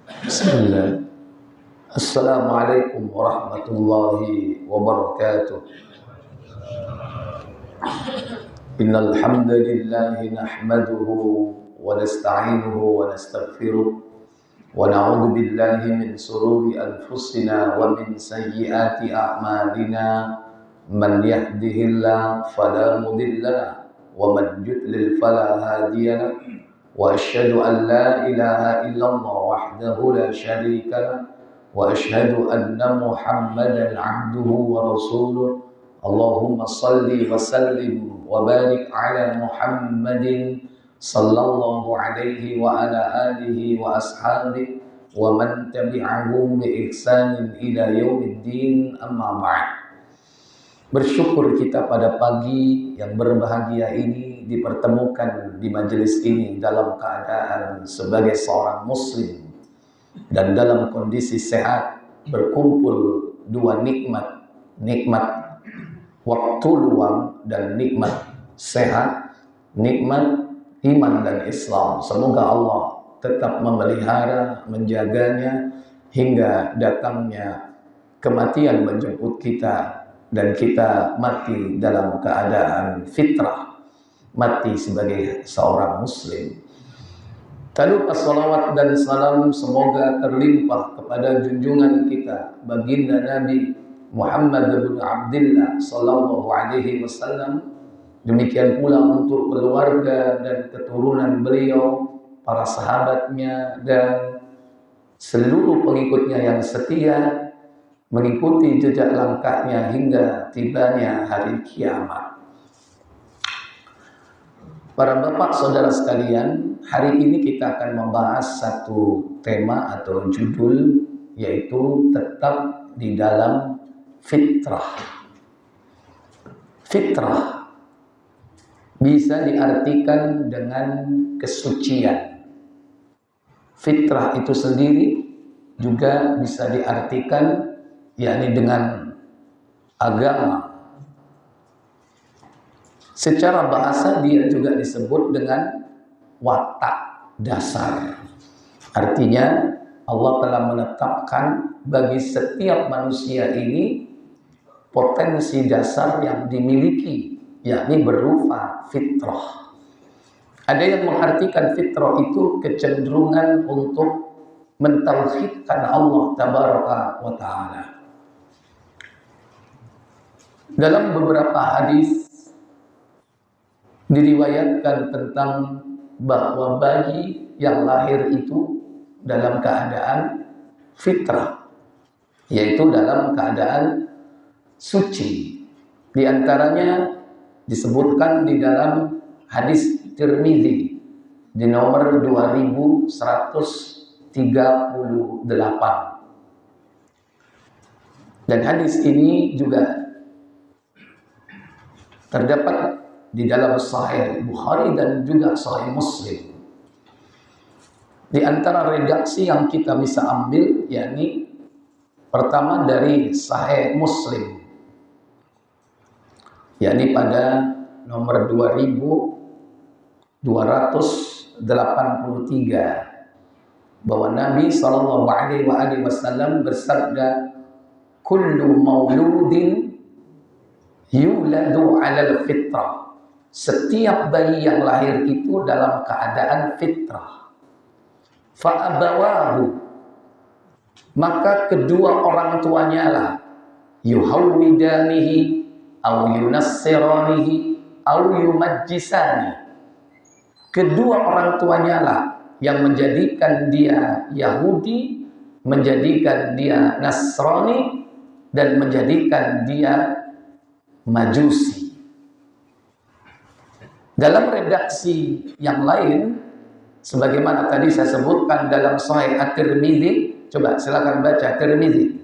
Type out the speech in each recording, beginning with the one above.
Bismillah. Assalamualaikum warahmatullahi wabarakatuh. Innal hamdalillahi nahmaduhu wa nasta'inuhu wa nastaghfiruh wa na'udzu billahi min shururi anfusina wa min sayyiati a'malina. Man yahdihillahu fala mudilla lahu wa man yudlil fala hadiya lahu. Wa asyhadu an la ilaha illallah wahdahu la syarika lahu wa asyhadu anna Muhammadan 'abduhu wa rasuluh. Allahumma salli wa sallim wa barik ala Muhammadin sallallahu alaihi wa ala alihi wa ashabihi wa man tabi'ahum bi ihsanin ila yaumiddin, amma ba'd. Bersyukur kita pada pagi yang berbahagia ini dipertemukan di majelis ini dalam keadaan sebagai seorang muslim dan dalam kondisi sehat, berkumpul dua nikmat waktu luang dan nikmat sehat, nikmat iman dan Islam. Semoga Allah tetap memelihara, menjaganya hingga datangnya kematian menjemput kita dan kita mati dalam keadaan fitrah, mati sebagai seorang muslim. Tak lupa salawat dan salam semoga terlimpah kepada junjungan kita baginda Nabi Muhammad bin Abdullah sallallahu alaihi wasallam. Demikian pula untuk keluarga dan keturunan beliau, para sahabatnya dan seluruh pengikutnya yang setia mengikuti jejak langkahnya hingga tibanya hari kiamat. Para bapak saudara sekalian, hari ini kita akan membahas satu tema atau judul, yaitu tetap di dalam fitrah. Fitrah bisa diartikan dengan kesucian. Fitrah itu sendiri juga bisa diartikan yakni dengan agama. Secara bahasa dia juga disebut dengan watak dasar. Artinya Allah telah menetapkan bagi setiap manusia ini potensi dasar yang dimiliki, yakni berupa fitrah. Ada yang mengartikan fitrah itu kecenderungan untuk mentauhidkan Allah tabaraka wa ta'ala. Dalam beberapa hadis diriwayatkan tentang bahwa bayi yang lahir itu dalam keadaan fitrah, yaitu dalam keadaan suci. Di antaranya disebutkan di dalam hadis Tirmidzi di nomor 2138. Dan hadis ini juga terdapat di dalam Sahih Bukhari dan juga Sahih Muslim. Di antara redaksi yang kita bisa ambil, yakni pertama dari Sahih Muslim, yakni pada nomor 2283, bahwa Nabi sallallahu alaihi wasallam bersabda, "Kullu mauludin yuladu 'alal fitrah." Setiap bayi yang lahir itu dalam keadaan fitrah. Fa'abawahu, maka kedua orang tuanya lah, yuhawwidanihi aw yunassiranihi aw yumajjisani. Kedua orang tuanya lah yang menjadikan dia Yahudi, menjadikan dia Nasrani, dan menjadikan dia Majusi. Dalam redaksi yang lain, sebagaimana tadi saya sebutkan dalam Sahih At-Tirmidzi, coba silakan baca Tirmidzi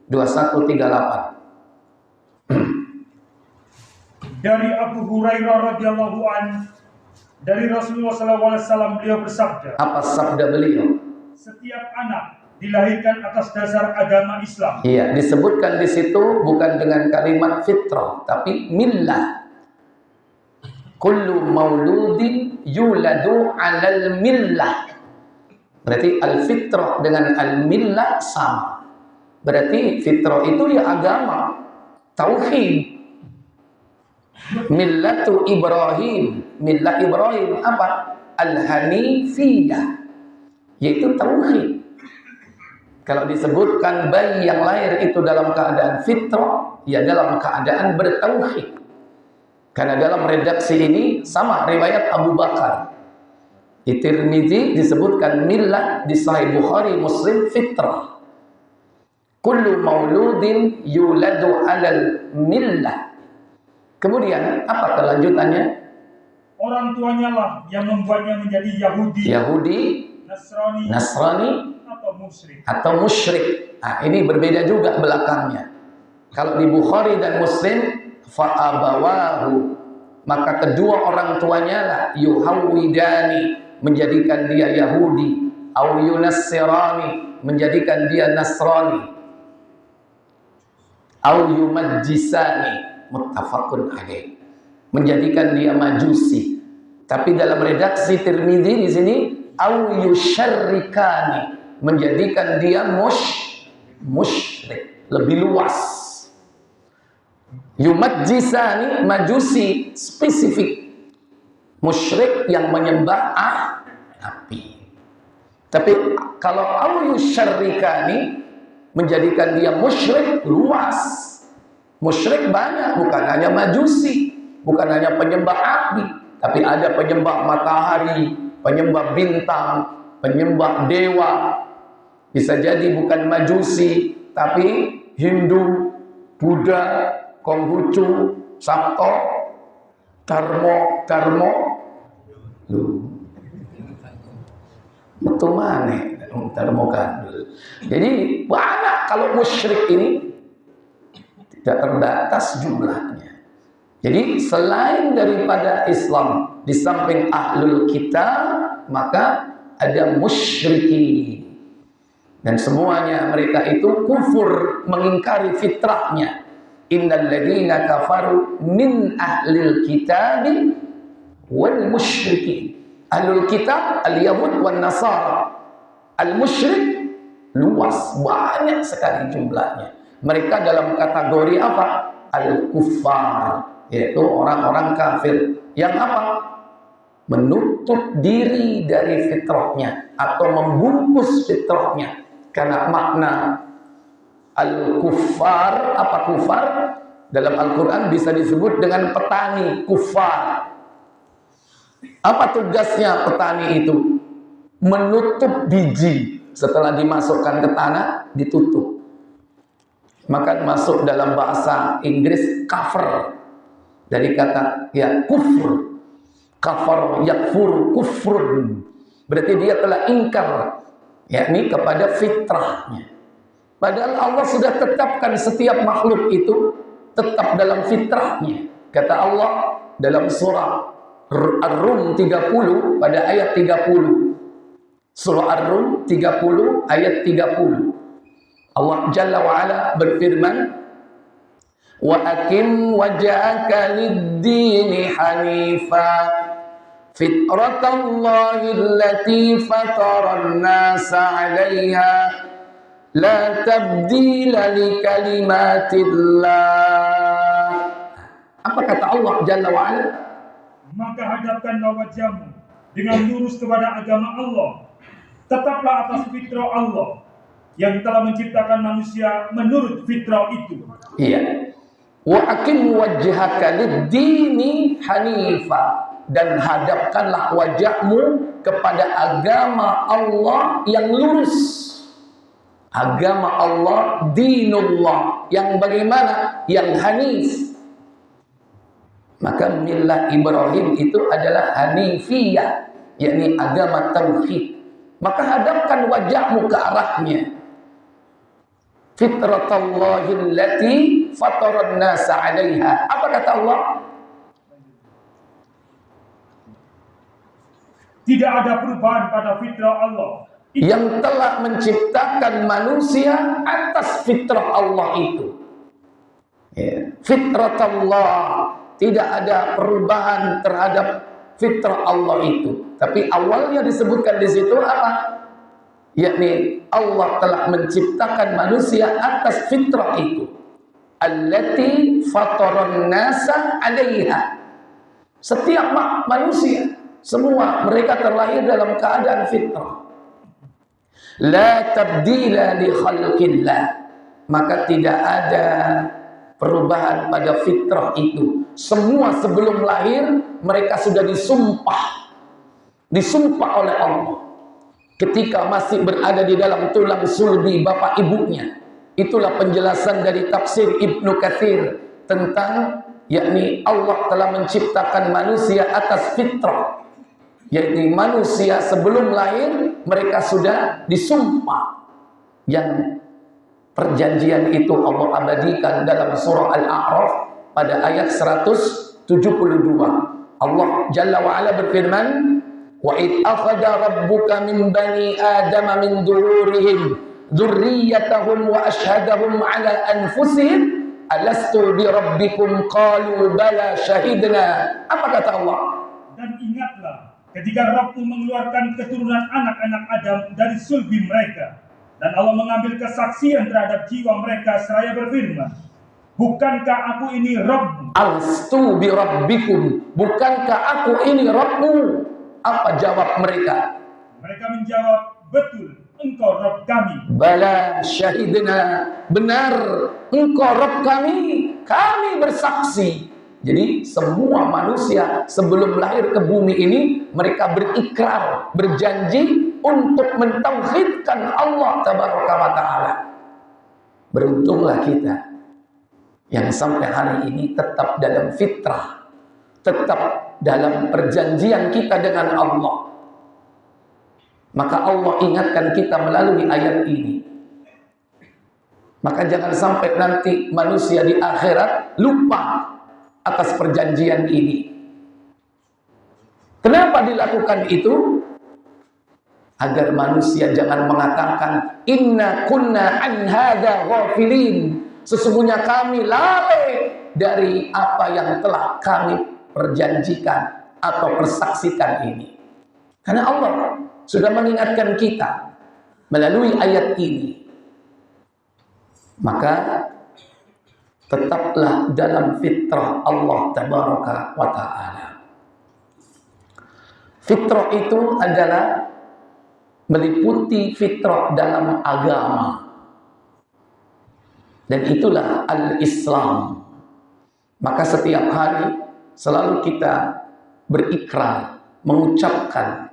2138. Dari Abu Hurairah radhiyallahu an, dari Rasulullah SAW, beliau bersabda. Apa sabda beliau? Setiap anak dilahirkan atas dasar agama Islam. Iya, disebutkan di situ bukan dengan kalimat fitrah, tapi millah. Kullu mauludin yuladu 'alal millah. Berarti al-fitrah dengan al-millah sama. Berarti fitrah itu ya agama, tauhid. Millatu Ibrahim, millah Ibrahim apa? Al-hanifiyah, yaitu tauhid. Kalau disebutkan bayi yang lahir itu dalam keadaan fitrah, ya dalam keadaan bertauhid. Karena dalam redaksi ini sama riwayat Abu Bakar. Di Tirmidzi disebutkan millah, di Sahih Bukhari Muslim fitrah. Kullu mauludin yuladu alal millah. Kemudian apa kelanjutannya? Orang tuanya lah yang membuatnya menjadi Yahudi, Nasrani atau musyrik. Nah, ini berbeda juga belakangnya. Kalau di Bukhari dan Muslim, fa'abawahu, maka kedua orang tuanya lah yuhawwidani, menjadikan dia Yahudi, au yunassirani, menjadikan dia Nasrani, au yumajjisani, muttafaqun alaih, menjadikan dia Majusi. Tapi dalam redaksi Tirmidzi di sini au yusyarrikani, menjadikan dia musyrik, lebih luas. Yumajjisani, Majusi spesifik, musyrik yang menyembah api. Tapi kalau au yusyarrikani, menjadikan dia musyrik, luas. Musyrik banyak, bukan hanya Majusi, bukan hanya penyembah api, tapi ada penyembah matahari, penyembah bintang, penyembah dewa. Bisa jadi bukan Majusi, tapi Hindu, Buddha, Konghucu, Sabto, Karmo, betul mana? Jadi banyak kalau musyrik ini tidak terbatas jumlahnya. Jadi selain daripada Islam, di samping ahlul kitab, maka ada musyrikin. Dan semuanya mereka itu kufur, mengingkari fitrahnya. Innal ladzina kafaru min ahlil kitab wal musyrikin. Ahlul kitab al-yahud wan nasara. Al-musyrik luas, banyak sekali jumlahnya. Mereka dalam kategori apa? Al-kuffar, yaitu orang-orang kafir yang apa? Menutup diri dari fitrahnya atau membungkus fitrahnya. Karena makna al-kuffar, apa kufar? Dalam Al-Quran bisa disebut dengan petani, kuffar. Apa tugasnya petani itu? Menutup biji. Setelah dimasukkan ke tanah, ditutup. Maka masuk dalam bahasa Inggris cover, dari kata ya kufur, kafar yakfur kufrun, berarti dia telah ingkar, yakni kepada fitrahnya. Padahal Allah sudah tetapkan setiap makhluk itu tetap dalam fitrahnya. Kata Allah dalam surah Ar-Rum 30 pada ayat 30. Surah Ar-Rum 30 ayat 30. Allah Jalla wa'ala berfirman, wa aqim wajhaka lid-dini hanifa fitratallahi allati fataran nasa 'alaiha la tabdila li kalimatillah. Apa kata Allah Jalla wa'ala? Maka hadapkanlah wajahmu dengan lurus kepada agama Allah, tetaplah atas fitrah Allah yang telah menciptakan manusia menurut fitrah itu. Iya. Wa aqim wajhaka lid-dini hanifa, dan hadapkanlah wajahmu kepada agama Allah yang lurus. Agama Allah, dinullah, yang bagaimana? Yang hanif. Maka millah Ibrahim itu adalah hanifiyah, yakni agama tauhid. Maka hadapkan wajahmu ke arahnya. Fitratallahi allati fataran nasa 'alaiha. Apa kata Allah? Tidak ada perubahan pada fitrah Allah yang telah menciptakan manusia atas fitrah Allah itu. Ya. Fitratullah, tidak ada perubahan terhadap fitrah Allah itu. Tapi awalnya disebutkan di situ apa? yakni Allah telah menciptakan manusia atas fitrah itu, allati fataran nasa 'alaiha. Setiap manusia semua mereka terlahir dalam keadaan fitrah. La tabdila li khalqillah, maka tidak ada perubahan pada fitrah itu. Semua sebelum lahir mereka sudah disumpah oleh Allah ketika masih berada di dalam tulang sulbi bapak ibunya. Itulah penjelasan dari tafsir Ibnu Katsir tentang yakni Allah telah menciptakan manusia atas fitrah, yakni manusia sebelum lahir mereka sudah disumpah. Yang perjanjian itu Allah abadikan dalam surah Al-A'raf pada ayat 172. Allah Jalla wa Ala berfirman, wa id akhadha rabbuka min bani adama min dhuhurihim dzurriyyatahum wa ashhadahum ala anfusihim alastu bi rabbikum qalu bala syahidna. Apa kata Allah? Dan ingatlah ketika Rabbmu mengeluarkan keturunan anak-anak Adam dari sulbi mereka, dan Allah mengambil kesaksian terhadap jiwa mereka seraya berfirman, bukankah aku ini Rabbmu? Alastu bi rabbikum, bukankah aku ini Rabbmu? Apa jawab mereka? Mereka menjawab, betul, engkau Rabb kami. Bala syahidna, benar engkau Rabb kami bersaksi. Jadi semua manusia sebelum lahir ke bumi ini mereka berikrar, berjanji untuk mentauhidkan Allah Tabaraka wa Ta'ala. Beruntunglah kita yang sampai hari ini tetap dalam fitrah, tetap dalam perjanjian kita dengan Allah. Maka Allah ingatkan kita melalui ayat ini. Maka jangan sampai nanti manusia di akhirat lupa atas perjanjian ini. Kenapa dilakukan itu? Agar manusia jangan mengatakan inna kunna an hadza ghafilin, sesungguhnya kami lalai dari apa yang telah kami perjanjikan atau persaksikan ini. Karena Allah sudah mengingatkan kita melalui ayat ini. Maka tetaplah dalam fitrah Allah Tabaraka wa Ta'ala. Fitrah itu adalah meliputi fitrah dalam agama, dan itulah al-Islam. Maka setiap hari selalu kita berikrar, mengucapkan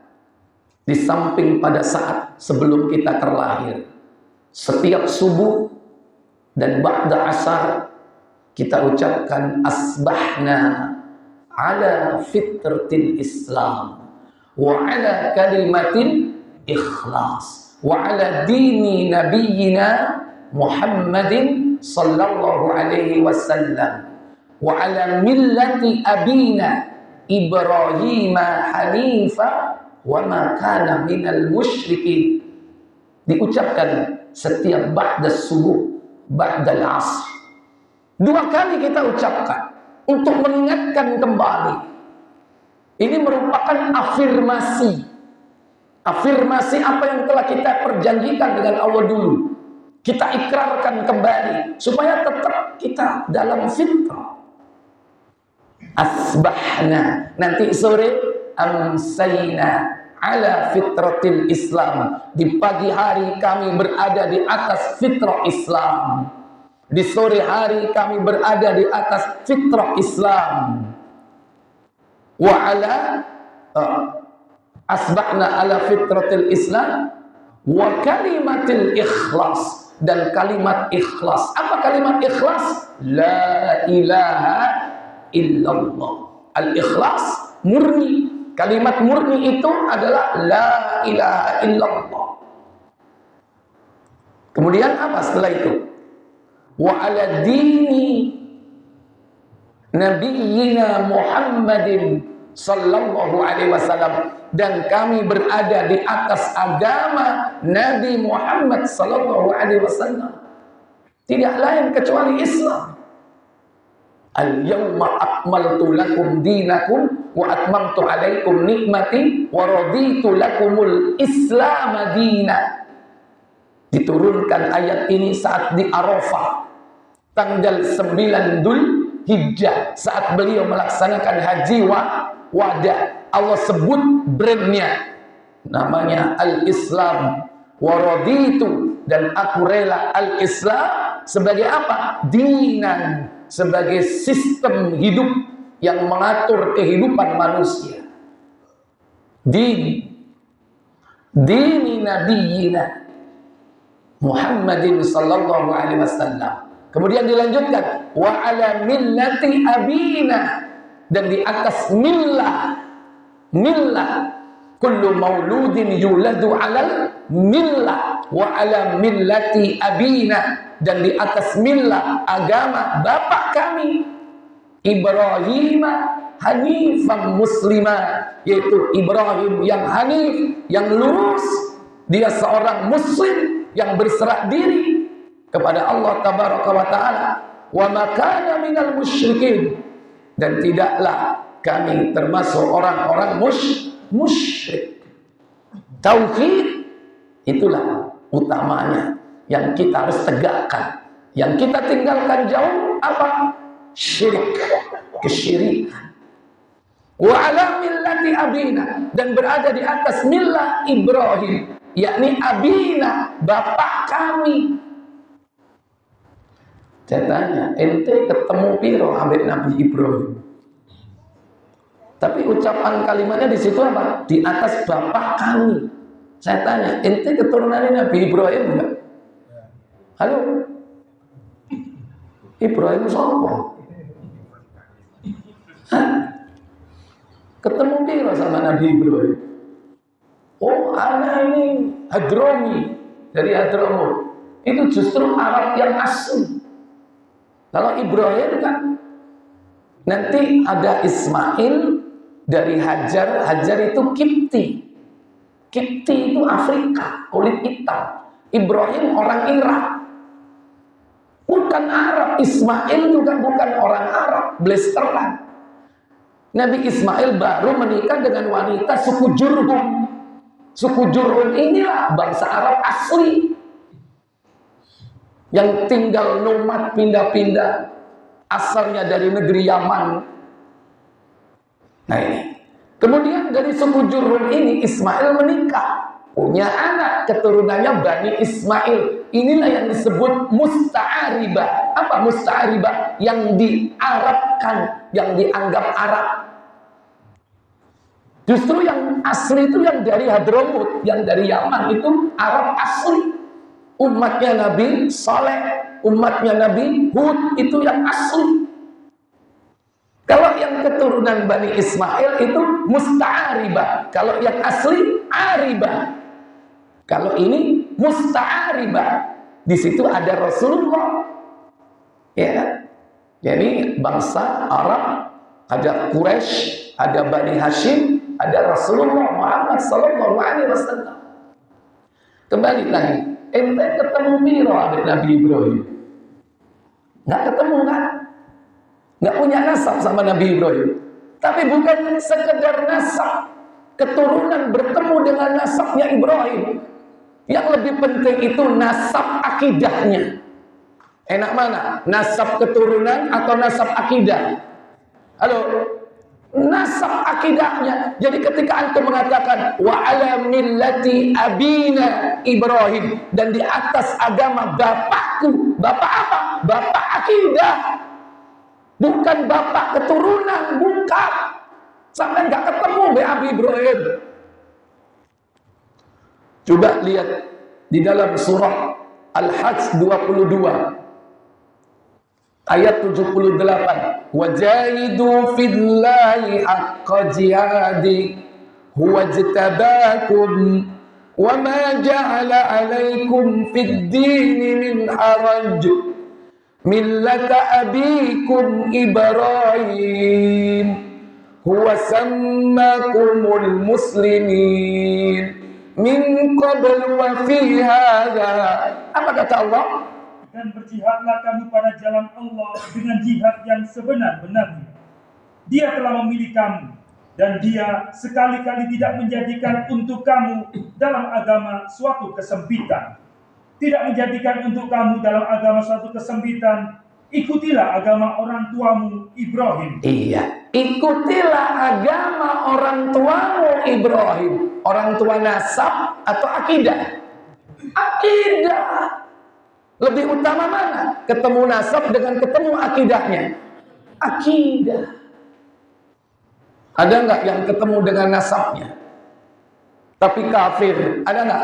di samping pada saat sebelum kita terlahir, setiap subuh dan ba'da asar kita ucapkan asbahna ala fitratil Islam wa ala kalimatil ikhlas wa ala dini nabiyyina Muhammadin sallallahu alaihi wasallam wa ala millati abina Ibrahim hanifa wa ma kana minal musyrikin. Diucapkan setiap ba'da subuh, ba'da al-asr. 2 kali kita ucapkan untuk mengingatkan kembali. Ini merupakan afirmasi. Afirmasi apa yang telah kita perjanjikan dengan Allah dulu. Kita ikrarkan kembali supaya tetap kita dalam fitrah. Asbahna, nanti sore amsayna ala fitratil Islam. Di pagi hari kami berada di atas fitrah Islam. Di sore hari kami berada di atas fitrah Islam. Wa ala asbahna ala fitratil Islam wa kalimatil ikhlas, dan kalimat ikhlas. Apa kalimat ikhlas? La ilaha illallah. Al-ikhlas murni. Kalimat murni itu adalah la ilaha illallah. Kemudian apa setelah itu? Wa ala dini nabiyyina Muhammadin sallallahu alaihi wasallam, dan kami berada di atas agama Nabi Muhammad sallallahu alaihi wasallam. Tidak lain kecuali Islam. Al-yawma akmaltu lakum dinakum wa atmamtu alaikum nikmati wa raditu lakumul Islam dina. Diturunkan ayat ini saat di Arafah, tanggal 9 Dzul Hijjah, saat beliau melaksanakan haji wada. Allah sebut brandnya, namanya Al-Islam. Waraditu, dan aku rela Al-Islam sebagai apa? Dinan, sebagai sistem hidup yang mengatur kehidupan manusia. Dini nabiyina Muhammadin sallallahu alaihi wasallam. Kemudian dilanjutkan wa ala millati abina, dan di atas millah kullu mauludin yuladu alal millah wa ala millati abina, dan di atas millah agama bapak kami Ibrahim hanifan muslima, yaitu Ibrahim yang hanif, yang lurus. Dia seorang muslim yang berserah diri kepada Allah tabaraka wa taala. Wa ma kana minal musyrikin, dan tidaklah kami termasuk orang-orang musyrik. Tauhid itulah utamanya yang kita harus tegakkan. Yang kita tinggalkan jauh apa? Syirik, kesyirikan. Wa ala millati abina, dan berada di atas millah Ibrahim, yakni abina, bapak kami. Saya tanya, ente ketemu piro ambek Nabi Ibrahim? Tapi ucapan kalimatnya di situ apa? Di atas bapak kami. Saya tanya, ente keturunannya Nabi Ibrahim enggak? Halo? Ibrahim siapa? Ketemu piro sama Nabi Ibrahim? Oh, anak ini Hadromi, dari Hadramut. Itu justru Arab yang asli. Kalau Ibrahim kan nanti ada Ismail dari Hajar. Hajar itu Kipti. Kipti itu Afrika, kulit hitam. Ibrahim orang Irak, bukan Arab. Ismail juga bukan orang Arab, blasteran. Nabi Ismail baru menikah dengan wanita suku Jurhum. Suku Jurhum inilah bangsa Arab asli yang tinggal nomad, pindah-pindah, asalnya dari negeri Yaman. Nah ini, kemudian dari suku Jurhum ini Ismail menikah, punya anak, keturunannya Bani Ismail. Inilah yang disebut musta'aribah. Apa musta'aribah? Yang diarabkan, yang dianggap Arab. Justru yang asli itu yang dari Hadramut, yang dari Yaman, itu Arab asli. Umatnya Nabi Saleh, umatnya Nabi Hud, itu yang asli. Kalau yang keturunan Bani Ismail itu musta'aribah. Kalau yang asli aribah. Kalau ini musta'aribah. Di situ ada Rasulullah. Ya. Jadi bangsa Arab, ada Quraisy, ada Bani Hashim, ada Rasulullah Muhammad sallallahu alaihi wasallam. Kembali lagi, ente ketemu piro abek Nabi Ibrahim? Enggak ketemu kan? Enggak punya nasab sama Nabi Ibrahim. Tapi bukan sekedar nasab, keturunan bertemu dengan nasabnya Ibrahim. Yang lebih penting itu nasab akidahnya. Enak mana? Nasab keturunan atau nasab akidah? Halo? Nasab akidahnya. Jadi ketika antum mengatakan wa ala millati abina Ibrahim, dan di atas agama bapakku. Bapak apa? Bapak akidah. Bukan bapak keturunan, bukan. Sampai enggak ketemu Nabi Ibrahim. Coba lihat di dalam surah Al-Hajj 22 ayat 78, wajahidu fillahi haqqa jihadi huwa jtabakum wa ma ja'ala alaikum fid dini min haraj millata abikum Ibrahim huwa sammakumul muslimin min qabl wa fi hadha. Apa kata Allah? Dan berjihadlah kamu pada jalan Allah dengan jihad yang sebenar-benarnya. Dia telah memilih kamu, dan dia sekali-kali tidak menjadikan untuk kamu dalam agama suatu kesempitan. tidak menjadikan untuk kamu dalam agama suatu kesempitan. Ikutilah agama orang tuamu Ibrahim. Iya, ikutilah agama orang tuamu Ibrahim. Orang tua nasab atau akidah? Akidah. Lebih utama mana? Ketemu nasab dengan ketemu akidahnya? Akidah. Ada nggak yang ketemu dengan nasabnya tapi kafir? Ada nggak?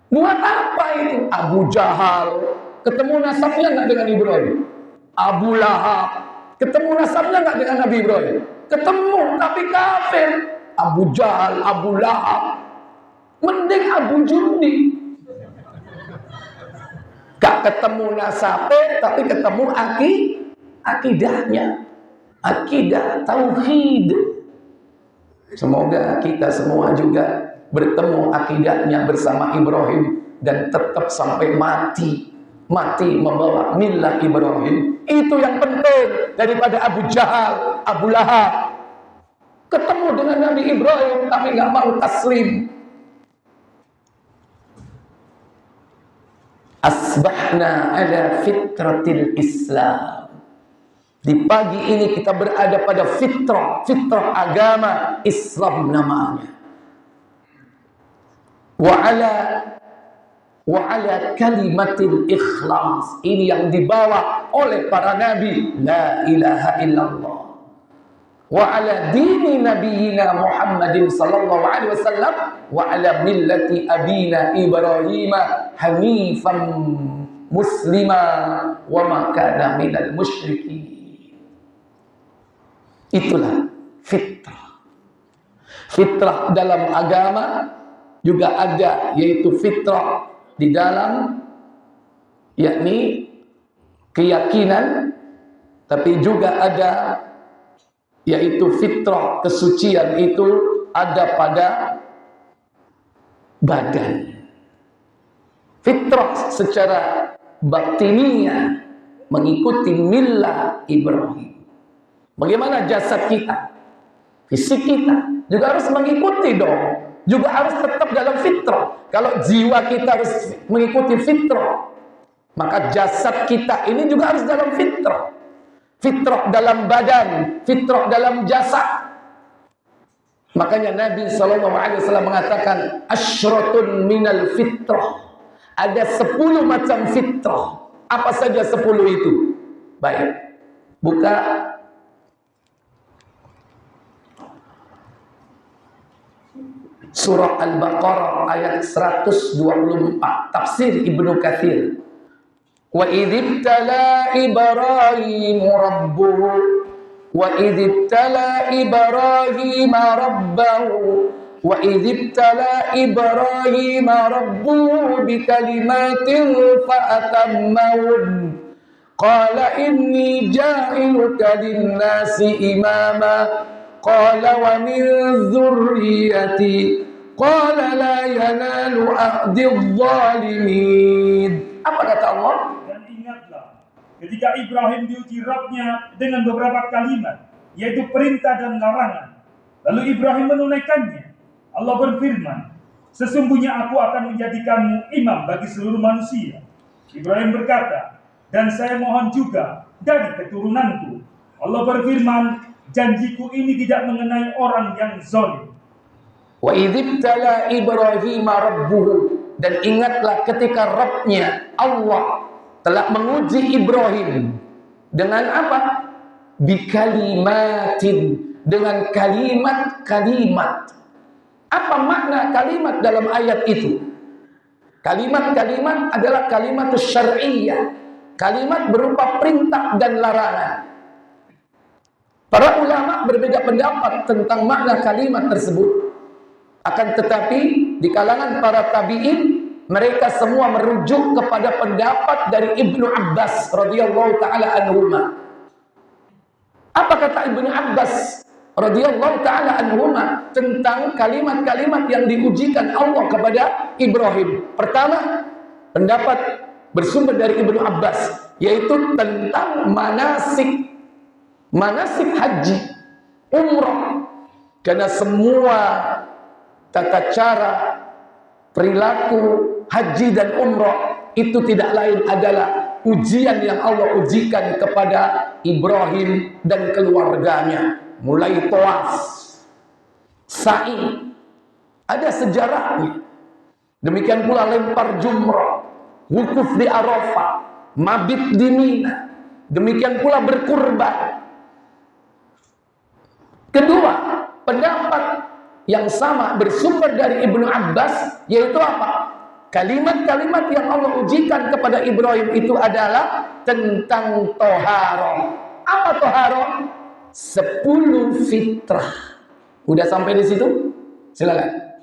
Buat apa itu? Abu Jahal ketemu nasabnya nggak dengan Ibrahim? Abu Lahab ketemu nasabnya nggak dengan Nabi Ibrahim? Ketemu tapi kafir. Abu Jahal, Abu Lahab, mending Abu Jundi. Gak ketemu nasabnya tapi ketemu akidahnya. Akidah tauhid. Semoga kita semua juga bertemu akidahnya bersama Ibrahim dan tetap sampai mati membawa millah Ibrahim. Itu yang penting daripada Abu Jahal, Abu Lahab ketemu dengan Nabi Ibrahim tapi nggak mau taslim. Asbahna ala fitratil Islam. Di pagi ini kita berada pada fitrah agama Islam namanya. Wa ala kalimatil ikhlas. Ini yang dibawa oleh para nabi, la ilaha illallah. Wa ala dini nabiyina Muhammadin sallallahu alaihi wasallam wa ala millati abina Ibrahim hanifan muslima wa ma kana minal musyrikin. Itulah fitrah. Fitrah dalam agama juga ada, yaitu fitrah di dalam yakni keyakinan, tapi juga ada yaitu fitrah kesucian itu ada pada badan. Fitrah secara batiniah mengikuti millah Ibrahim. Bagaimana jasad kita, fisik kita juga harus mengikuti dong. Juga harus tetap dalam fitrah. Kalau jiwa kita harus mengikuti fitrah, maka jasad kita ini juga harus dalam fitrah. Fitrah dalam badan, fitrah dalam jasad. Makanya Nabi SAW mengatakan asyratun minal fitrah. Ada 10 macam fitrah. Apa saja 10 itu? Baik, buka Surah Al-Baqarah ayat 124, tafsir Ibnu Katsir. Wa idzibtala Ibrahim rabbuhu wa idzibtala Ibrahim rabbahu wa idzibtala Ibrahim rabbuhu bikalimatin fa atammahun qala inni ja'iluka lin-nasi imama qala wa min dzurriyyati qala la yanalu ahdiz zalimin. Apa kata Allah? Dan ingatlah ketika Ibrahim diuji Rabb-nya dengan beberapa kalimat, yaitu perintah dan larangan, lalu Ibrahim menunaikannya. Allah berfirman, sesungguhnya aku akan menjadikanmu imam bagi seluruh manusia. Ibrahim berkata, dan saya mohon juga dari keturunanku. Allah berfirman, janjiku ini tidak mengenai orang yang zalim. Wa idzibtala Ibrahim rabbuhu, dan ingatlah ketika Rabb-nya Allah telah menguji Ibrahim dengan apa? Bikalimatin, dengan kalimat-kalimat. Apa makna kalimat dalam ayat itu? Kalimat-kalimat adalah kalimat syar'iyyah, kalimat berupa perintah dan larangan. Para ulama berbeda pendapat tentang makna kalimat tersebut. Akan tetapi di kalangan para tabi'in, mereka semua merujuk kepada pendapat dari Ibnu Abbas radhiyallahu taala anhuma. Apa kata Ibnu Abbas radhiyallahu taala anhuma tentang kalimat-kalimat yang diujikan Allah kepada Ibrahim? Pertama, pendapat bersumber dari Ibnu Abbas, yaitu tentang manasik haji, umrah. Karena semua tata cara, perilaku haji dan umrah itu tidak lain adalah ujian yang Allah ujikan kepada Ibrahim dan keluarganya. Mulai tawaf, sa'i, ada sejarahnya. Demikian pula lempar jumrah, wukuf di Arafah, mabit di Mina. Demikian pula berkurban. Kedua, pendapat yang sama bersumber dari Ibnu Abbas, yaitu apa? Kalimat-kalimat yang Allah ujikan kepada Ibrahim itu adalah tentang toharoh. Apa toharoh? 10 fitrah. Udah sampai di situ? Silakan.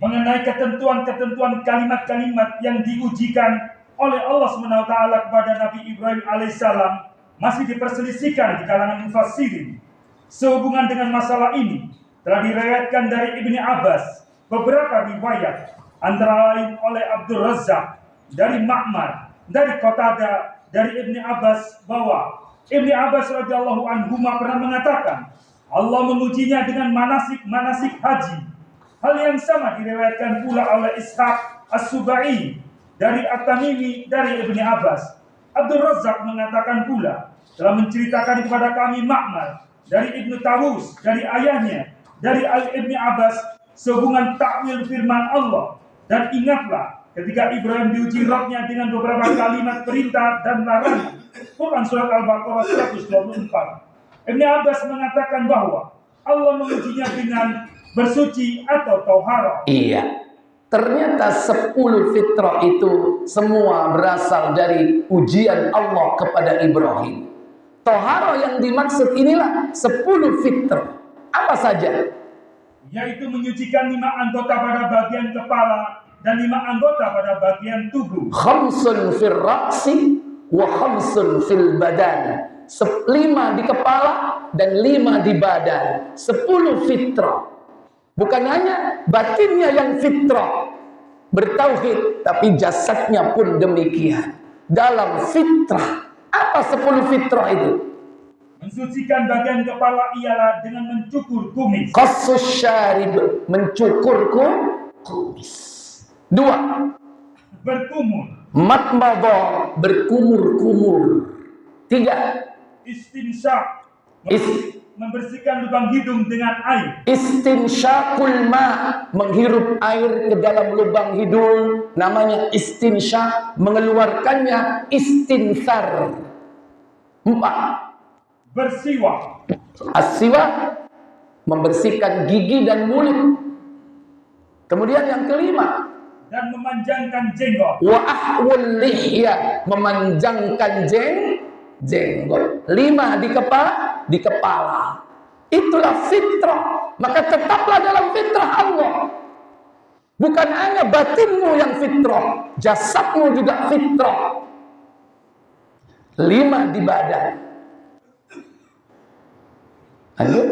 Mengenai ketentuan-ketentuan kalimat-kalimat yang diujikan oleh Allah SWT kepada Nabi Ibrahim alaihissalam masih diperselisihkan di kalangan mufassirin. Sehubungan dengan masalah ini telah diriwayatkan dari Ibnu Abbas beberapa riwayat, antara lain oleh Abdul Razzaq, dari Ma'mar, dari Qatadah, dari Ibnu Abbas, bahwa Ibnu Abbas radhiyallahu anhuma pernah mengatakan Allah mengujinya dengan manasik haji. Hal yang sama diriwayatkan pula oleh Ishaq As-Subai dari At-Tamimi dari Ibnu Abbas. Abdul Razzaq mengatakan pula telah menceritakan kepada kami Ma'mar dari Ibnu Tawus, dari ayahnya, dari Ibnu Abbas, sehubungan takwil firman Allah. Dan ingatlah ketika Ibrahim diuji Rabb-nya dengan beberapa kalimat perintah dan larangan. Quran surat Al-Baqarah 124. Ibnu Abbas mengatakan bahwa Allah mengujinya dengan bersuci atau tauharah. Iya. Ternyata 10 fitrah itu semua berasal dari ujian Allah kepada Ibrahim. Toharoh yang dimaksud inilah 10 fitrah. Apa saja? Yaitu menyucikan 5 anggota pada bagian kepala dan 5 anggota pada bagian tubuh. Khamsun fil ra'si wa khamsun fil badan. 5 di kepala dan 5 di badan. 10 fitrah. Bukan hanya batinnya yang fitrah bertauhid, tapi jasadnya pun demikian. Dalam fitrah, apa 10 fitrah itu? Mensucikan bagian kepala ialah dengan mencukur kumis. Qassus syarib, mencukur kumis. 2. Berkumur. Matmadha, berkumur-kumur. 3. Istinsyak, membersihkan lubang hidung dengan air. Istinsyaqul ma, menghirup air ke dalam lubang hidung, namanya istinsyak. Mengeluarkannya istinsar. 4. Bersiwak. As-siwak, membersihkan gigi dan mulut. Kemudian yang kelima, dan memanjangkan jenggot. wa ahwul lihya, memanjangkan jenggot. 5 di kepala. Itulah fitrah. Maka tetaplah dalam fitrah Allah. Bukan hanya batinmu yang fitrah, jasadmu juga fitrah. 5 di badan. Lanjut.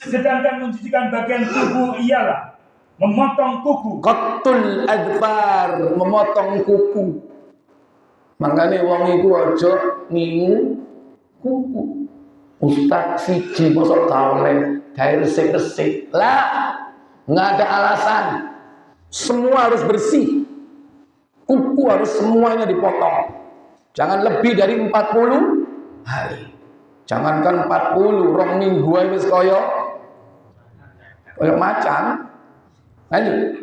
Sedangkan mencucikan bagian tubuh ialah memotong kuku. Qatul adfar, memotong kuku. Makanya wong iku aja ngingu kuku. Ustaz siji mosok taule gawe resik-resik. Lah, enggak ada alasan. Semua harus bersih. Kuku harus semuanya dipotong. Jangan lebih dari 40 hari. Jangankan 40, 2 minggu ae wis kaya macan. Lanjut.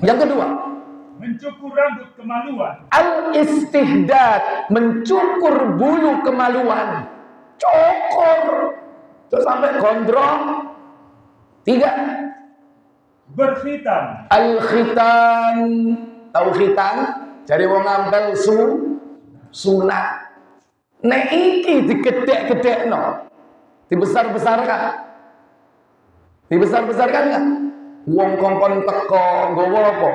Yang kedua, mencukur rambut kemaluan. Al-istihdad, mencukur bulu kemaluan. Cukur terus sampai gondrong. 3. Berkhitan. Al-khitan, tahu khitan? Dari wong ngampel sunat. Nek iki digedhek-gedhekno, dibesar-besarkan. Dibesar-besarkan enggak? Wong kongkon teko nggawa apa?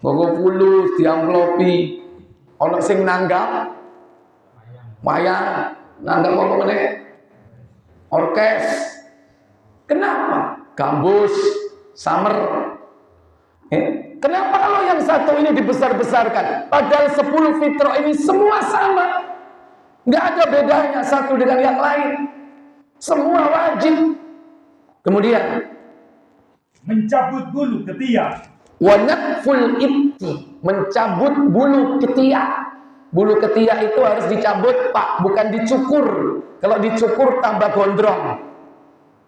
Nggawa fulus diamplopi. Ana sing nanggap wayang, nanggap apa meneh? Orkes. Kenapa? Gambus, summer. Kenapa kalau yang satu ini dibesar-besarkan? Padahal 10 fitrah ini semua sama. Nggak ada bedanya satu dengan yang lain. Semua wajib. Kemudian mencabut bulu ketiak. Wa naqful ibti, mencabut bulu ketiak. Bulu ketiak itu harus dicabut, Pak, bukan dicukur. Kalau dicukur tambah gondrong,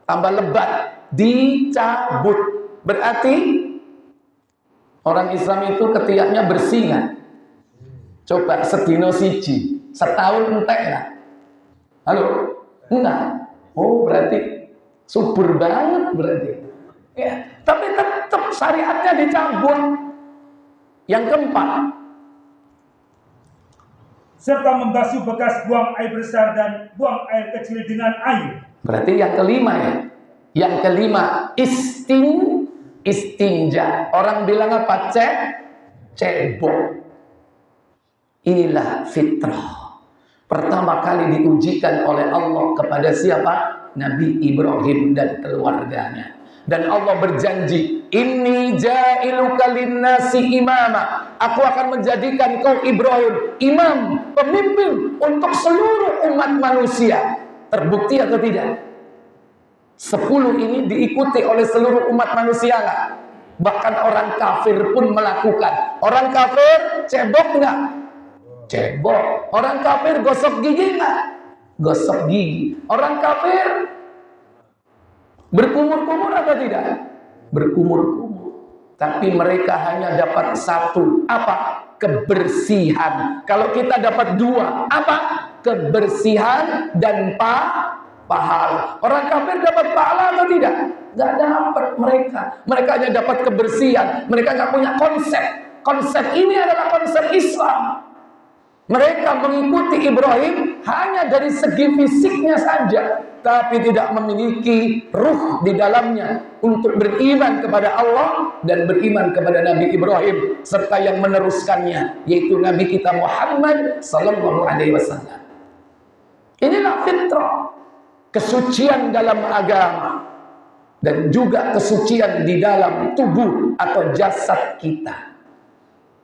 tambah lebat. Dicabut. Berarti orang Islam itu ketiaknya bersih nggak? Coba sedino siji, setahun entek nggak? Halo? Enggak. Oh, berarti subur banget berarti. Ya, tapi tetap syariatnya dicabut. Yang keempat, serta membasuh bekas buang air besar dan buang air kecil dengan air. Berarti yang kelima ya. Yang kelima, istinja. Orang bilang apa? Cebok. Inilah fitrah. Pertama kali diujikan oleh Allah kepada siapa? Nabi Ibrahim dan keluarganya. Dan Allah berjanji, inni ja'iluka linnasi imama. Aku akan menjadikan kau Ibrahim imam, pemimpin untuk seluruh umat manusia. Terbukti atau tidak? 10 ini diikuti oleh seluruh umat manusia nggak? Bahkan orang kafir pun melakukan. Orang kafir cebok nggak? Cebok. Orang kafir gosok gigi nggak? Gosok gigi. Orang kafir berkumur-kumur atau tidak? Berkumur-kumur. Tapi mereka hanya dapat satu. Apa? Kebersihan. Kalau kita dapat dua. Apa? Kebersihan dan pahala. Orang kafir dapat pahala atau tidak? Gak dapat mereka. Mereka hanya dapat kebersihan. Mereka gak punya konsep. Konsep ini adalah konsep Islam. Mereka mengikuti Ibrahim hanya dari segi fisiknya saja, tapi tidak memiliki ruh di dalamnya untuk beriman kepada Allah dan beriman kepada Nabi Ibrahim serta yang meneruskannya, yaitu Nabi kita Muhammad sallallahu alaihi wasallam. Inilah fitrah, kesucian dalam agama dan juga kesucian di dalam tubuh atau jasad kita.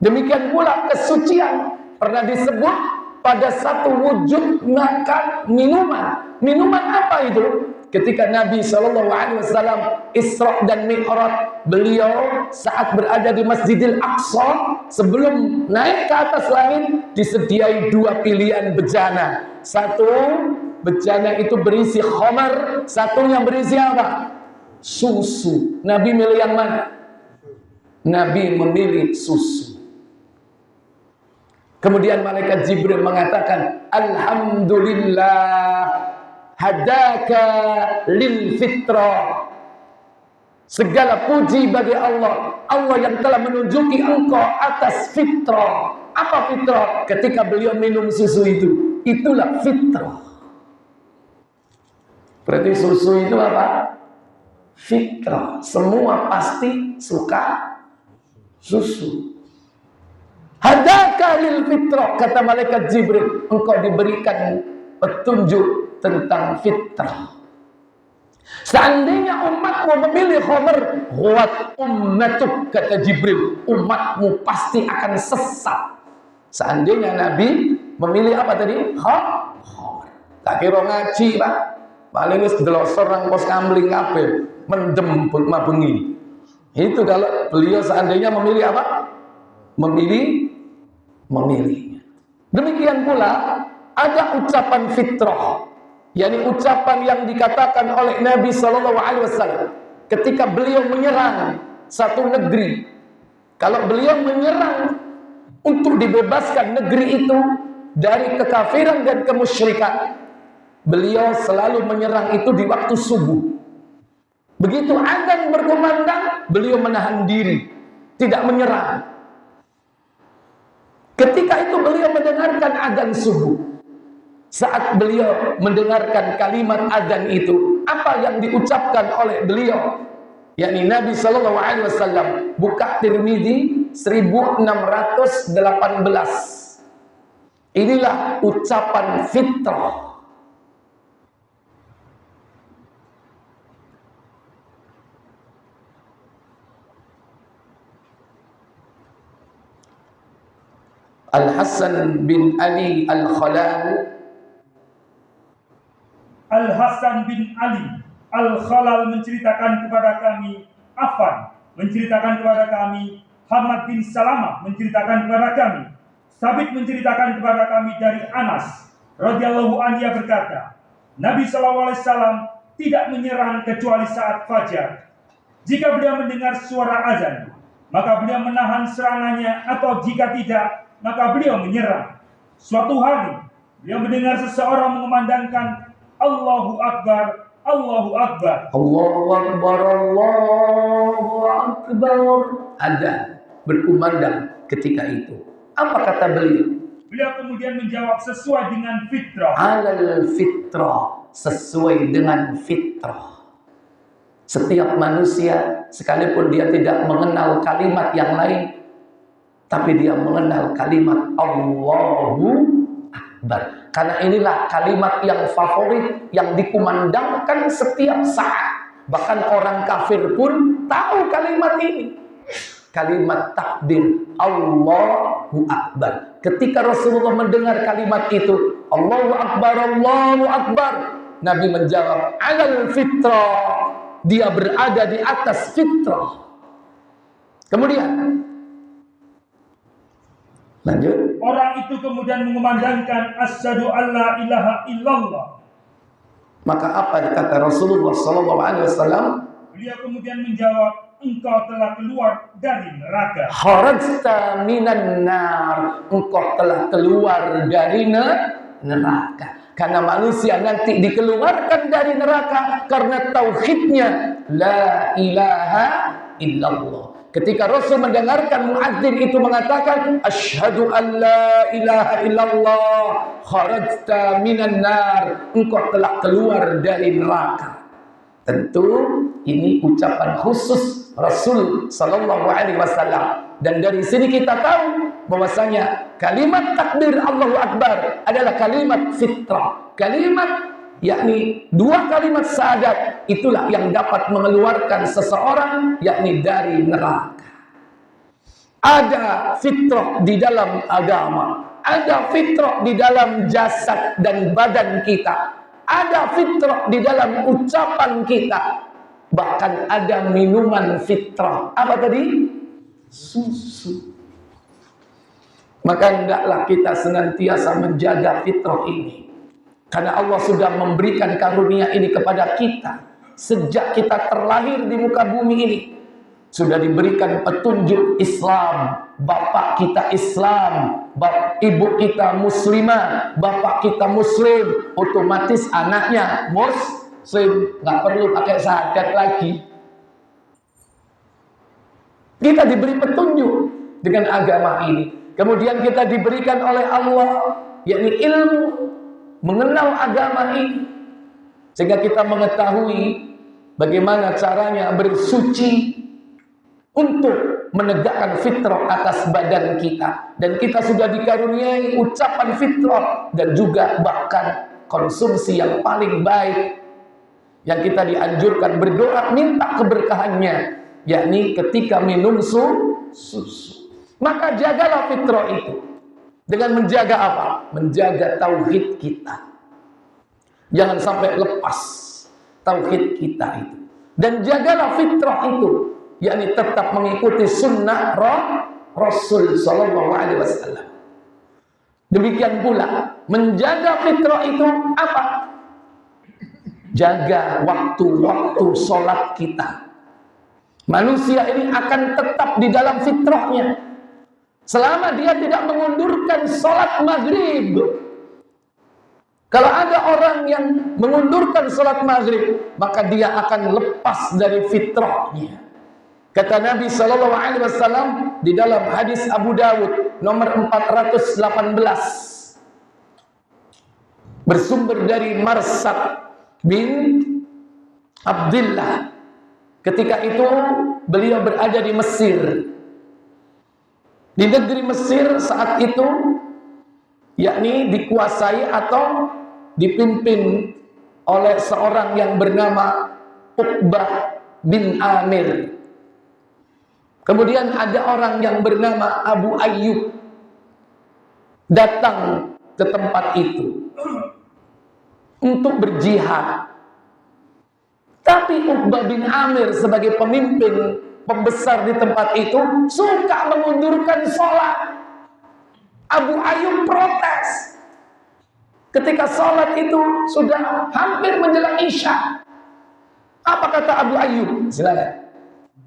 Demikian pula kesucian pernah disebut pada satu wujud makan minuman. Minuman apa itu? Ketika Nabi SAW Isra dan Mi'raj, beliau saat berada di Masjidil Aqsa, sebelum naik ke atas langit disediai 2 pilihan bejana. Satu bejana itu berisi khamar, satunya berisi apa? Susu. Nabi milih yang mana? Nabi memilih susu. Kemudian malaikat Jibril mengatakan, Alhamdulillah hadaka lil fitrah. Segala puji bagi Allah, Allah yang telah menunjuki engkau atas fitrah. Apa fitrah? Ketika beliau minum susu itu, itulah fitrah. Berarti susu itu apa? Fitrah. Semua pasti suka susu. Hadaka lil fitrah, kata malaikat Jibril, engkau diberikan petunjuk tentang fitrah. Seandainya umatmu memilih khamar, huwat ummatuk, kata Jibril, umatmu pasti akan sesat. Seandainya Nabi memilih apa tadi? Khamar. Tak kira ngaji, Pak. Paling wis delosor nang pos kamling kabeh, mendem mabengi. Itu kalau beliau seandainya memilih apa? Memilihnya. Demikian pula ada ucapan fitrah, yakni ucapan yang dikatakan oleh Nabi SAW ketika beliau menyerang satu negeri. Kalau beliau menyerang untuk dibebaskan negeri itu dari kekafiran dan kemusyrikan, beliau selalu menyerang itu di waktu subuh. Begitu azan berkumandang, beliau menahan diri, tidak menyerang. Ketika itu beliau mendengarkan azan subuh. Saat beliau mendengarkan kalimat azan itu, apa yang diucapkan oleh beliau? Yakni Nabi SAW, buka Tirmidzi 1618. Inilah ucapan fitrah. Al-Hasan bin Ali Al-Khalal, Al-Hasan bin Ali Al-Khalal menceritakan kepada kami, Hamad bin Salamah menceritakan kepada kami, Sabit menceritakan kepada kami dari Anas radhiyallahu anhu, ia berkata, Nabi SAW tidak menyerang kecuali saat fajar. Jika beliau mendengar suara azan, maka beliau menahan serangannya, atau jika tidak, maka beliau menyerang. Suatu hari, beliau mendengar seseorang mengumandangkan Allahu Akbar, Allahu Akbar. Allahu Akbar, Allahu Akbar. Ada berkumandang ketika itu. Apa kata beliau? Beliau kemudian menjawab sesuai dengan fitrah. Alal fitrah, sesuai dengan fitrah. Setiap manusia, sekalipun dia tidak mengenal kalimat yang lain, tapi dia mengenal kalimat Allahu Akbar. Karena inilah kalimat yang favorit, yang dikumandangkan setiap saat. Bahkan orang kafir pun tahu kalimat ini. Kalimat takbir Allahu Akbar. Ketika Rasulullah mendengar kalimat itu, Allahu Akbar, Allahu Akbar, Nabi menjawab, alal fitrah. Dia berada di atas fitrah. Kemudian lanjut. Orang itu kemudian mengumandangkan asyhadu alla ilaha illallah. Maka apa kata Rasulullah SAW? Beliau kemudian menjawab, engkau telah keluar dari neraka. Kharajta minan nar, engkau telah keluar dari neraka. Karena manusia nanti dikeluarkan dari neraka karena tauhidnya la ilaha illallah. Ketika Rasul mendengarkan muadzin itu mengatakan asyhadu an la ilaha illallah, kharajta minan nar, engkau telah keluar dari neraka. Tentu ini ucapan khusus Rasul sallallahu alaihi wasallam. Dan dari sini kita tahu bahwasanya kalimat takbir Allahu Akbar adalah kalimat fitrah. Kalimat yakni dua kalimat syahadat itulah yang dapat mengeluarkan seseorang yakni dari neraka. Ada fitrah di dalam agama, ada fitrah di dalam jasad dan badan kita, ada fitrah di dalam ucapan kita, bahkan ada minuman fitrah. Apa tadi? Susu. Maka hendaklah kita senantiasa menjaga fitrah ini, karena Allah sudah memberikan karunia ini kepada kita sejak kita terlahir di muka bumi ini. Sudah diberikan petunjuk Islam. Bapak kita Islam, ibu kita muslimah, bapak kita muslim, otomatis anaknya muslim, nggak perlu pakai syahadat lagi. Kita diberi petunjuk dengan agama ini. Kemudian kita diberikan oleh Allah yakni ilmu mengenal agama ini, sehingga kita mengetahui bagaimana caranya bersuci untuk menegakkan fitrah atas badan kita. Dan kita sudah dikaruniai ucapan fitrah dan juga bahkan konsumsi yang paling baik yang kita dianjurkan berdoa minta keberkahannya, yakni ketika minum susu. Maka jagalah fitrah itu dengan menjaga apa? Menjaga tauhid kita. Jangan sampai lepas tauhid kita itu. Dan jagalah fitrah itu, yakni tetap mengikuti sunnah Rasul sallallahu alaihi wasallam. Demikian pula menjaga fitrah itu apa? Jaga waktu-waktu sholat kita. Manusia ini akan tetap di dalam fitrahnya selama dia tidak mengundurkan sholat maghrib. Kalau ada orang yang mengundurkan sholat maghrib, maka dia akan lepas dari fitrahnya. Kata Nabi sallallahu alaihi wasallam di dalam hadis Abu Dawud nomor 418, bersumber dari Marsad bin Abdullah. Ketika itu beliau berada di Mesir. Di negeri Mesir saat itu yakni dikuasai atau dipimpin oleh seorang yang bernama Uqbah bin Amir. Kemudian ada orang yang bernama Abu Ayyub datang ke tempat itu untuk berjihad. Tapi Uqbah bin Amir sebagai pemimpin pembesar di tempat itu suka mengundurkan sholat. Abu Ayyub protes ketika sholat itu sudah hampir menjelang Isya. Apa kata Abu Ayyub? Silakan.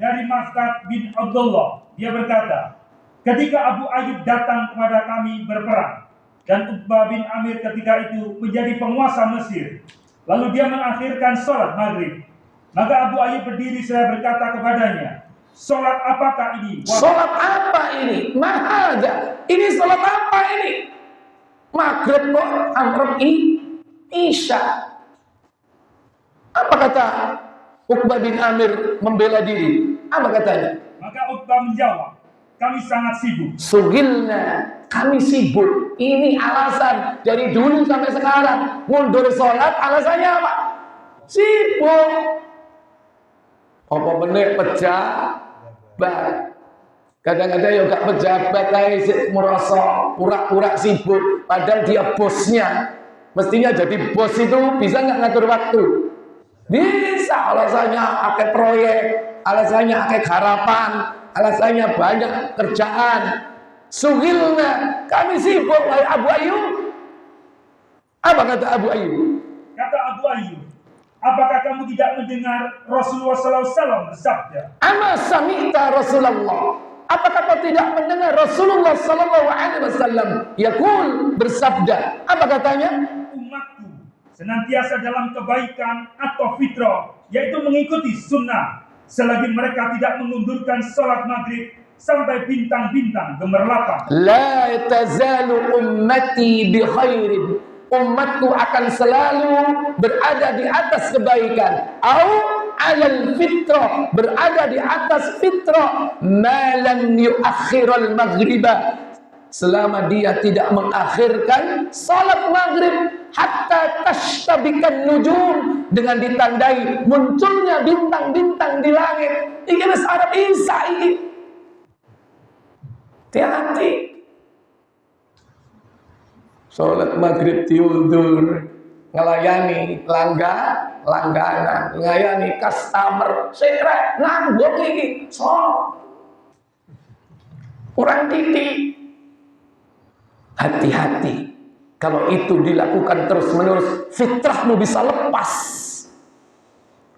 Dari Mas'ud bin Abdullah, dia berkata, ketika Abu Ayyub datang kepada kami berperang, dan Uqbah bin Amir ketika itu menjadi penguasa Mesir, lalu dia mengakhirkan sholat maghrib, maka Abu Ayyub berdiri, saya berkata kepadanya, sholat apakah ini? Sholat apa ini? Mahaja. Ini sholat apa ini? Maghrib kok amrem Isya. Apa kata Uqbah bin Amir membela diri? Apa katanya? Maka Uqbah menjawab, kami sangat sibuk. Sugilna, kami sibuk. Ini alasan dari dulu sampai sekarang. Mundur sholat alasannya apa? Sibuk. Apa bener pejabat? Kadang-kadang ya gak pejabat aja merasa pura-pura sibuk, padahal dia bosnya. Mestinya jadi bos itu bisa nggak ngatur waktu? Bisa. Alasannya pakai proyek, alasannya pakai harapan, alasannya banyak kerjaan. Sugilna, kami sibuk, wahai Abu Ayyub. Apa kata Abu Ayyub? Kata Abu Ayyub, apakah kamu tidak mendengar Rasulullah SAW bersabda? Ama sami'ta Rasulullah. Apakah kau tidak mendengar Rasulullah SAW yaqul, bersabda? Apa katanya? Umatku senantiasa dalam kebaikan atau fitrah, yaitu mengikuti sunnah, selagi mereka tidak mengundurkan sholat maghrib sampai bintang-bintang gemerlapan. La tazalu ummati bi khairin. Umatku akan selalu berada di atas kebaikan. Au alal fitrah, berada di atas fitrah. Ma lam yuakhirul maghriba, selama dia tidak mengakhirkan salat maghrib. Hatta tashtabikan nujum, dengan ditandai munculnya bintang-bintang di langit. Ini bahasa Arab Isa ini. Hati-hati. Sholat maghrib diundur, ngelayani langganan, ngelayani customer, sirek, nambok ini, kurang titik. Hati-hati. Kalau itu dilakukan terus-menerus, fitrahmu bisa lepas.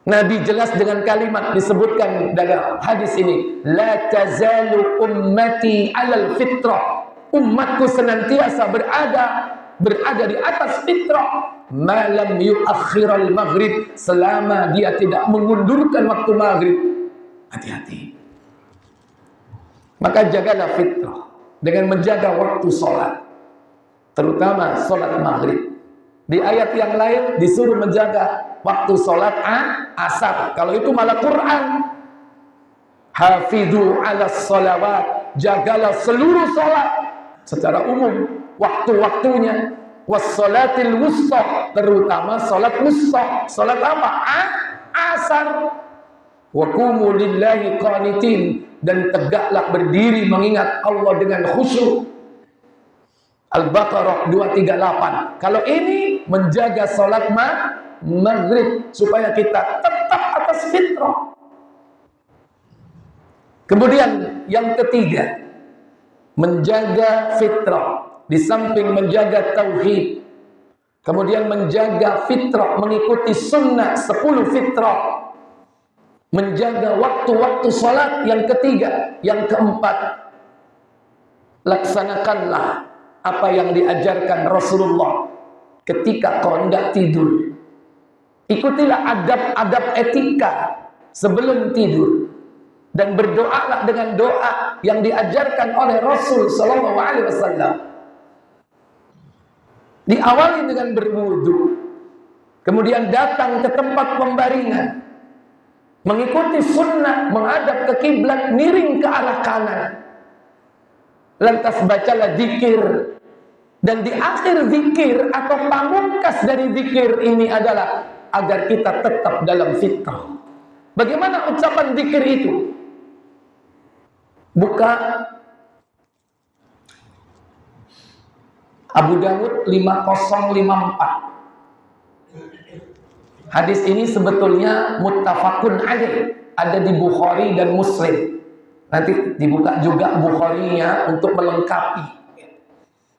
Nabi jelas dengan kalimat disebutkan dalam hadis ini, la tazalu ummati alal fitrah. Umatku senantiasa berada di atas fitrah. Malam yuakhiral maghrib, selama dia tidak mengundurkan waktu maghrib. Hati-hati. Maka jagalah fitrah dengan menjaga waktu sholat, terutama sholat maghrib. Di ayat yang lain disuruh menjaga waktu sholat asar. Kalau itu malah Quran. Hafidhu ala sholawat, jagalah seluruh sholat secara umum, waktu-waktunya. Wassolatil wusta, terutama sholat wusta. Sholat apa? Asar. Wa qumu lillahi qanitin, dan tegaklah berdiri mengingat Allah dengan khusyuk. Al-Baqarah 238. Kalau ini menjaga sholat maghrib supaya kita tetap atas fitrah. Kemudian yang ketiga, menjaga fitrah. Di samping menjaga tauhid, kemudian menjaga fitrah, mengikuti sunnah 10 fitrah, menjaga waktu-waktu sholat. Yang ketiga, yang keempat, laksanakanlah apa yang diajarkan Rasulullah ketika kau hendak tidur. Ikutilah adab-adab etika sebelum tidur, dan berdoalah dengan doa yang diajarkan oleh Rasul sallallahu alaihi wasallam. Diawali dengan berwudu, kemudian datang ke tempat pembaringan, mengikuti sunnah, menghadap ke kiblat, miring ke arah kanan. Lantas bacalah zikir, dan di akhir zikir atau pamungkas dari zikir ini adalah agar kita tetap dalam fitrah. Bagaimana ucapan zikir itu? Buka Abu Dawud 5054. Hadis ini sebetulnya muttafaqun alaih. ada di Bukhari dan Muslim. Nanti dibuka juga Bukharinya untuk melengkapi.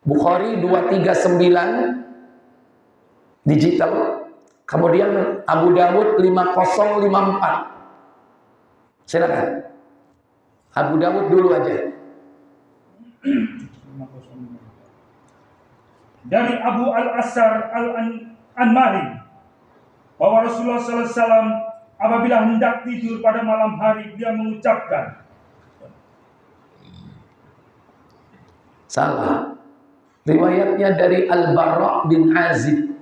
Bukhari 239 digital. Kemudian Abu Dawud 5054. Silakan. Abu Dawud dulu aja. Dari Abu Al-Asar Al-Anmari bahwa Rasulullah SAW apabila hendak tidur pada malam hari, dia mengucapkan. Salah. Riwayatnya dari Al-Bara' bin Azib.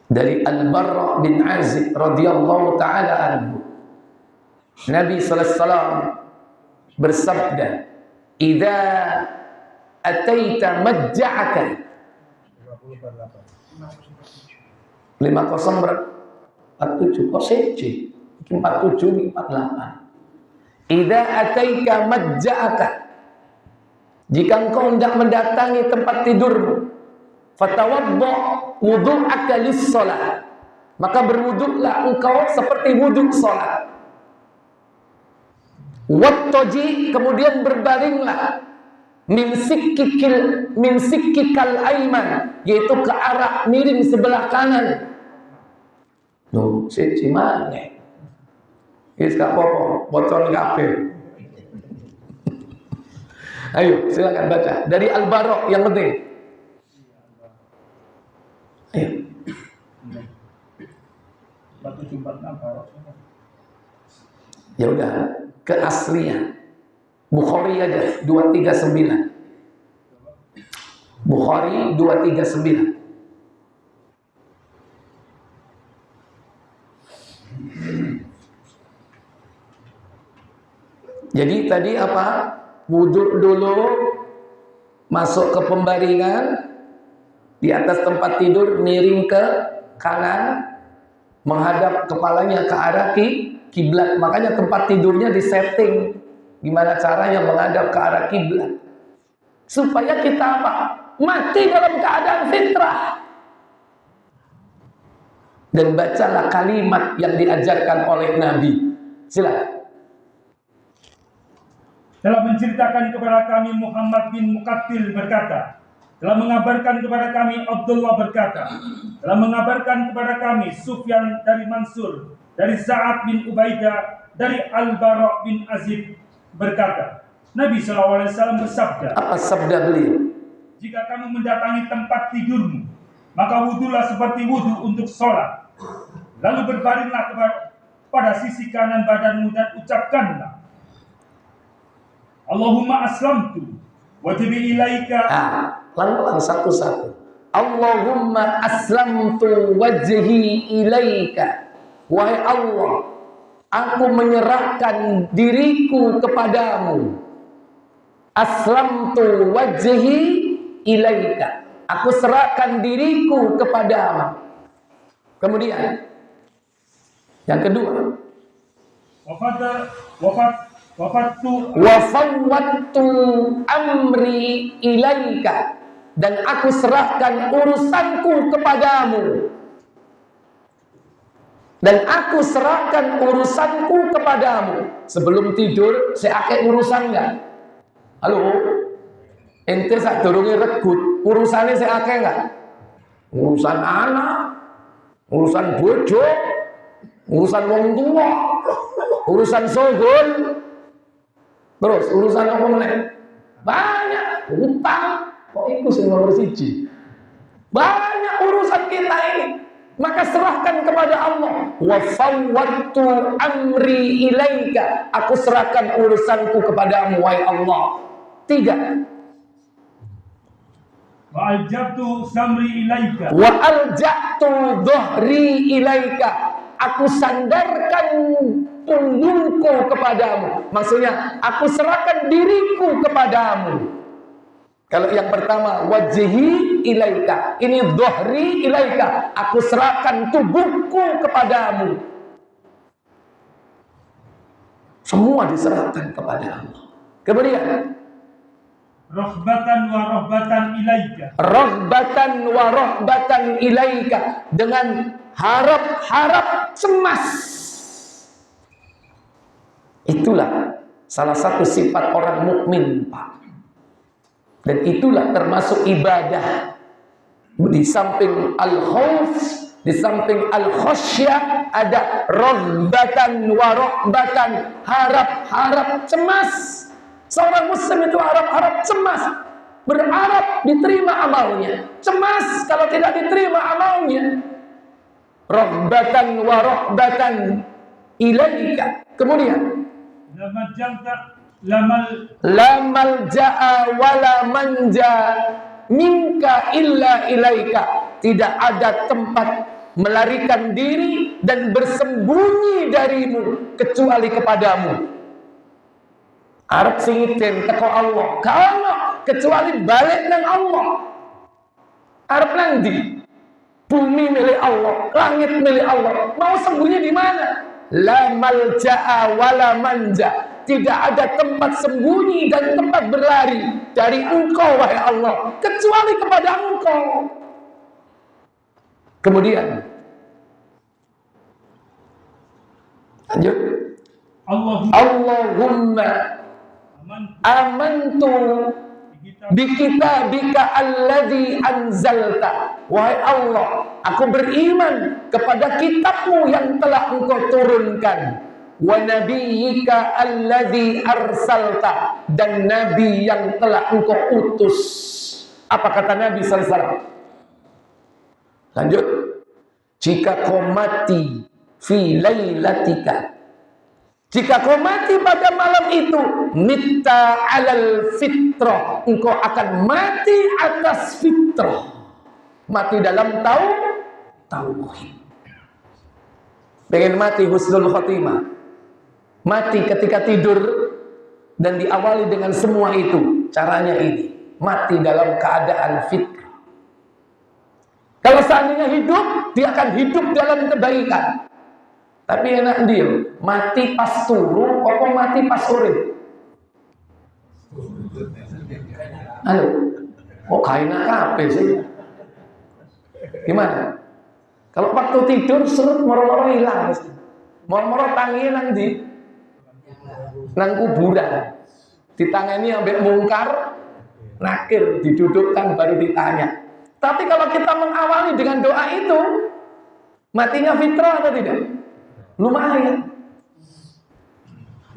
Dari Al-Bara' bin Azib radhiyallahu taala anhu. Nabi sallallahu alaihi wasallam bersabda, "Idza ataita majja'aka." 50 berapa? 47. Kok sece? 47 48. Idza ataita majja'aka. Jika engkau hendak mendatangi tempat tidurmu, fatawadda wudu'aka lis-shalah, maka berwuduklah engkau seperti wuduk salat. Wattaji, kemudian berbaringlah min sikkikal aiman, yaitu ke arah miring sebelah kanan. Loh, siji maneh. Wis gak apa-apa, bocor kabeh. Ayo, silakan baca dari Al-Bara' yang penting. Ayo. Ya udah, keaslian. Bukhari aja 239. Bukhari 239. Jadi tadi apa? Wudhu dulu, masuk ke pembaringan, di atas tempat tidur, miring ke kanan, menghadap kepalanya ke arah kiblat. Makanya tempat tidurnya disetting gimana caranya menghadap ke arah kiblat, supaya kita apa? Mati dalam keadaan fitrah. Dan bacalah kalimat yang diajarkan oleh Nabi. Silakan. Telah menceritakan kepada kami Muhammad bin Muqattil berkata, telah mengabarkan kepada kami Abdullah berkata, telah mengabarkan kepada kami Sufyan dari Mansur, dari Sa'ad bin Ubaidah, dari Al-Bara' bin Azib berkata, Nabi SAW bersabda, apa sabda beliau? jika kamu mendatangi tempat tidurmu, maka wudulah seperti wudu untuk sholat, lalu berbaringlah pada sisi kanan badanmu dan ucapkanlah, Allahumma aslamtu wajhi ilaika. Pelan-pelan satu-satu. Allahumma aslamtu wajhi ilaika. Wahai Allah, aku menyerahkan diriku kepadamu. Aslamtu wajhi ilaika. Aku serahkan diriku kepadamu. Kemudian yang kedua, wafawwattu amri ilaika, dan aku serahkan urusanku kepadamu. Dan aku serahkan urusanku kepadamu. Sebelum tidur, saya akeh urusan enggak? Halo? Ente sak durunge regut, urusannya saya akeh enggak? Urusan anak, urusan bojo, urusan wong tua, urusan sogol. Terus urusan apa meneh? Banyak, utang. Kok itu sing nomor 1? Banyak urusan kita ini. Maka serahkan kepada Allah. Wa fawwadtu amri ilaika. Aku serahkan urusanku kepadamu, wahai Allah. 3. Wa aljabtu samri ilaika. Wa alja'tu dhahri ilaika. Aku sandarkan punggungku kepadamu. Maksudnya, aku serahkan diriku kepadamu. Kalau yang pertama, wajhi ilaika. Ini dhahri ilaika. Aku serahkan tubuhku kepadamu. Semua diserahkan kepada Allah. Kemudian, Rahbatan wa rahbatan ilaika. Rahbatan wa rahbatan ilaika, dengan harap-harap cemas. Itulah salah satu sifat orang mukmin, Pak. Dan itulah termasuk ibadah. Di samping al-khauf, di samping al-khasyah, ada rahbatan wa rahbatan, harap-harap cemas. Seorang muslim itu harap-harap cemas, berharap diterima amalnya, cemas kalau tidak diterima amalnya. Rahbatan wa rahbatan ilaika. Kemudian lamal ja'a wala manja minka illa ilaika. Tidak ada tempat melarikan diri dan bersembunyi darimu kecuali kepadamu. Arep singiten teko Allah, kalau kecuali balik nang Allah. Arep nang ndi? Bumi milik Allah, langit milik Allah. Mau sembunyi di mana? La malja'a wala manja. Tidak ada tempat sembunyi dan tempat berlari dari Engkau, wahai Allah, kecuali kepada Engkau. Kemudian lanjut. Allahumma amantu bikitabika alladzi anzalta. Wahai Allah, aku beriman kepada kitabmu yang telah Engkau turunkan. Wa nabiyyika alladzi arsalta, dan nabi yang telah Engkau utus. Apa kata Nabi sallallahu alaihi wasallam? Lanjut. Jika kau mati fi lailatika, jika kau mati pada malam itu, mitta alal fitrah, engkau akan mati atas fitrah, mati dalam tauhid. Pengen mati husnul khotimah, mati ketika tidur, dan diawali dengan semua itu. Caranya ini, mati dalam keadaan fitrah. Kalau seandainya hidup, dia akan hidup dalam kebaikan. Tapi enak dia, mati pas turu, apa mati pas urip? Halo, kok kainak kabeh sih? Gimana? Kalau waktu tidur serut moro-moro hilang, moro-moro tangi nang ndi? Nang kuburan. Ditangani ambek mungkar, nakir, didudukkan baru ditanya. Tapi kalau kita mengawali dengan doa itu, matinya fitrah atau tidak? Lumayan.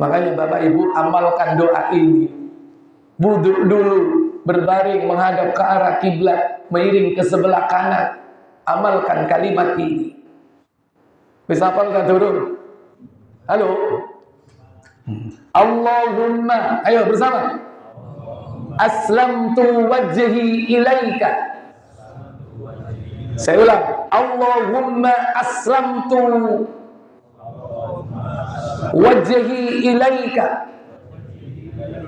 Makanya Bapak Ibu amalkan doa ini. Wudhu dulu, berbaring menghadap ke arah kiblat, miring ke sebelah kanan. Amalkan kalimat ini. Bisa hafal enggak turun? Halo. Allahumma, ayo bersama. Aslamtu wajhi ilaika. Saya ulang. Allahumma aslamtu wajhi ilaika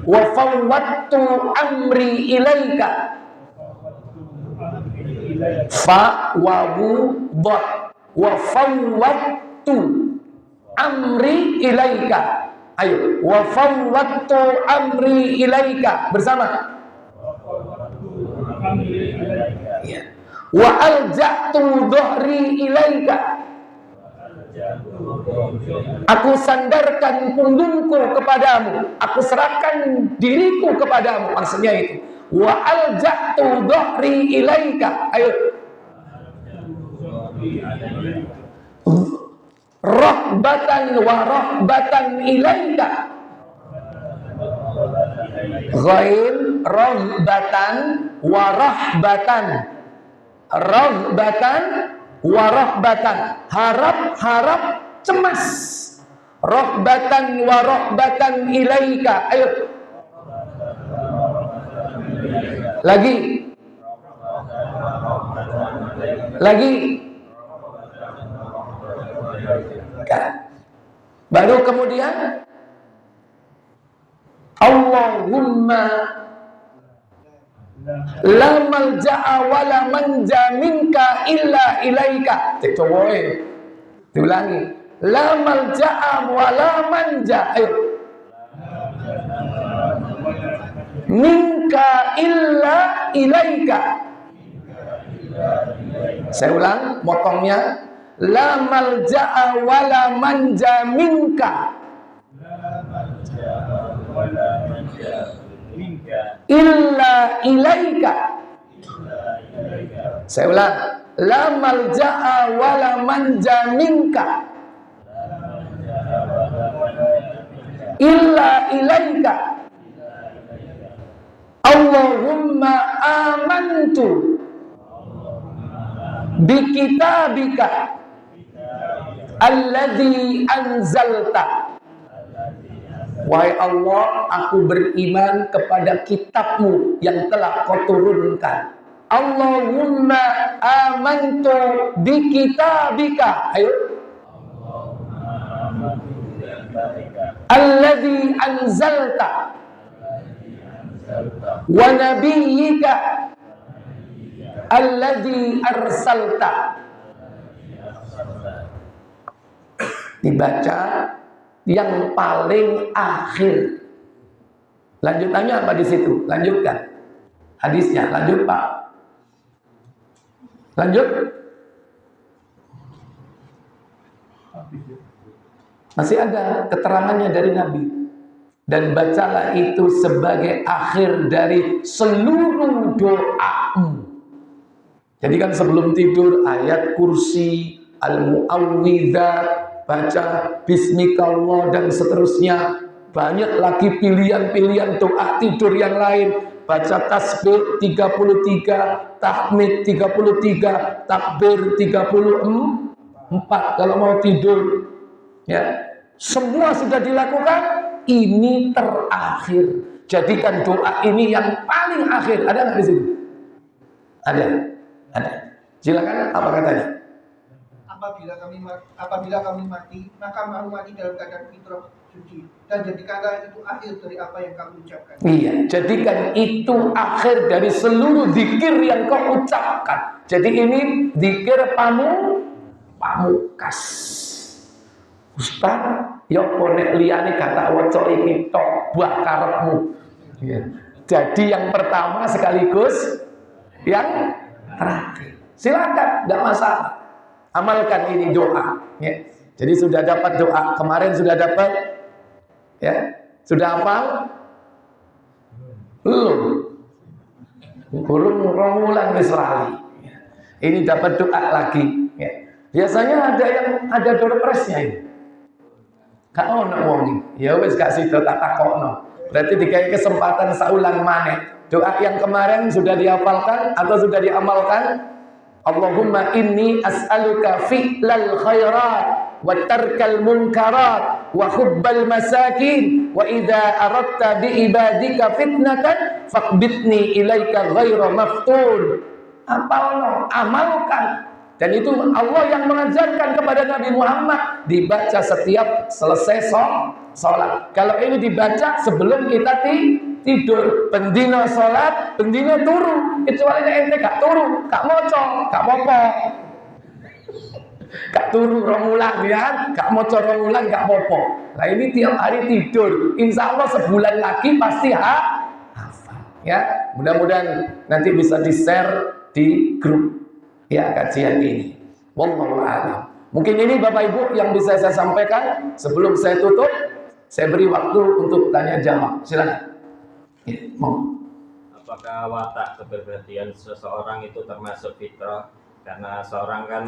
wa fawwadtu amri ilaika. Fa wawu dot wa fawwadtu amri ilaika. Ayo, wa fawwadtu amri ilaika bersama. Ya. Wa alja'tu dhahri ilaika. Aku sandarkan punggungku kepadamu, aku serahkan diriku kepadamu. Maksudnya itu, wa alja'tu dhahri ilaika. Ayo, rahbatan wa rahbatan ilaika. Ghair rahbatan wa rahbatan. Rahbatan wa rahbatan, harap-harap cemas. Rahbatan wa rahbatan ilaika. Ayo. Lagi. Lagi. Baru kemudian Allahumma la malja'a wa la manja minka illa ilaika. Dicowoe. Diulangi. La malja'a wa la manja. Ayo. minka illa ilaika. Saya ulang, motongnya, la malja'a wala manja minka illa ilaika. Saya ulang, la malja'a wala manja minka illa ilaika. Allahumma amantu bi kitabika alladzi anzalta. Wahai Allah, aku beriman kepada kitabmu yang telah kau turunkan. Allahumma amantu bi kitabika. Ayo. Alladzi anzalta wa nabiyyika alladzi arsalta. Dibaca yang paling akhir. Lanjutannya apa di situ? Lanjutkan hadisnya. Lanjut Pak. Lanjut. Masih ada keterangannya dari Nabi. Dan bacalah itu sebagai akhir dari seluruh doamu. Jadi kan sebelum tidur ayat kursi, al-mu'awwidzat, baca bismikallah dan seterusnya. Banyak lagi pilihan-pilihan doa tidur yang lain. Baca tasbih 33, tahmid 33, takbir 34 kalau mau tidur. Ya, semua sudah dilakukan. Ini terakhir. Jadikan doa ini yang paling akhir. Ada nggak di sini? Ada. Silakan. Apa katanya? Apabila kami mati, maka mau mati dalam keadaan fitrah suci, dan jadikanlah itu akhir dari apa yang kami ucapkan. Iya, jadikan itu akhir dari seluruh zikir yang kau ucapkan. Jadi ini zikir pamukas. Ustaz, ya konek liyane kata waca iki tok buah karepmu. Ya. Jadi yang pertama sekaligus yang terakhir. Silakan, tidak masalah. Amalkan ini doa. Ya. Jadi sudah dapat doa kemarin, sudah dapat, ya, sudah hafal? Belum. Kurung romulan wis lali. Ya. Ini dapat doa lagi. Ya. Biasanya ada yang ada door prize-nya ini. Gak ono wong iki. Ya wis gak sida tak takokno. Berarti dikai kesempatan saulang maneh. Doa yang kemarin sudah dihafalkan atau sudah diamalkan? Allahumma inni as'aluka fi'lal khairat wa tarkal munkarat wa hubbal masakin wa idza aradta bi ibadika fitnatan faqbitni ilaika ghaira maftun. Apalno, amalkan. Dan itu Allah yang mengajarkan kepada Nabi Muhammad, dibaca setiap selesai sholat. Kalau ini dibaca sebelum kita tidur. Bendino sholat, bendino turu. Kecuali ente gak turu, gak moco, gak popo. Gak turu romulan ya, gak moco romulan, gak popo. Nah ini tiap hari tidur. Insya Allah sebulan lagi pasti hafal. Ya, mudah-mudahan nanti bisa di-share di grup. Ya, kajian ini. Wallahu a'lam. Mungkin ini Bapak Ibu yang bisa saya sampaikan. Sebelum saya tutup, saya beri waktu untuk tanya jawab. Silakan. Ya, mau. Apakah watak kepribadian seseorang itu termasuk fitrah? Karena seorang kan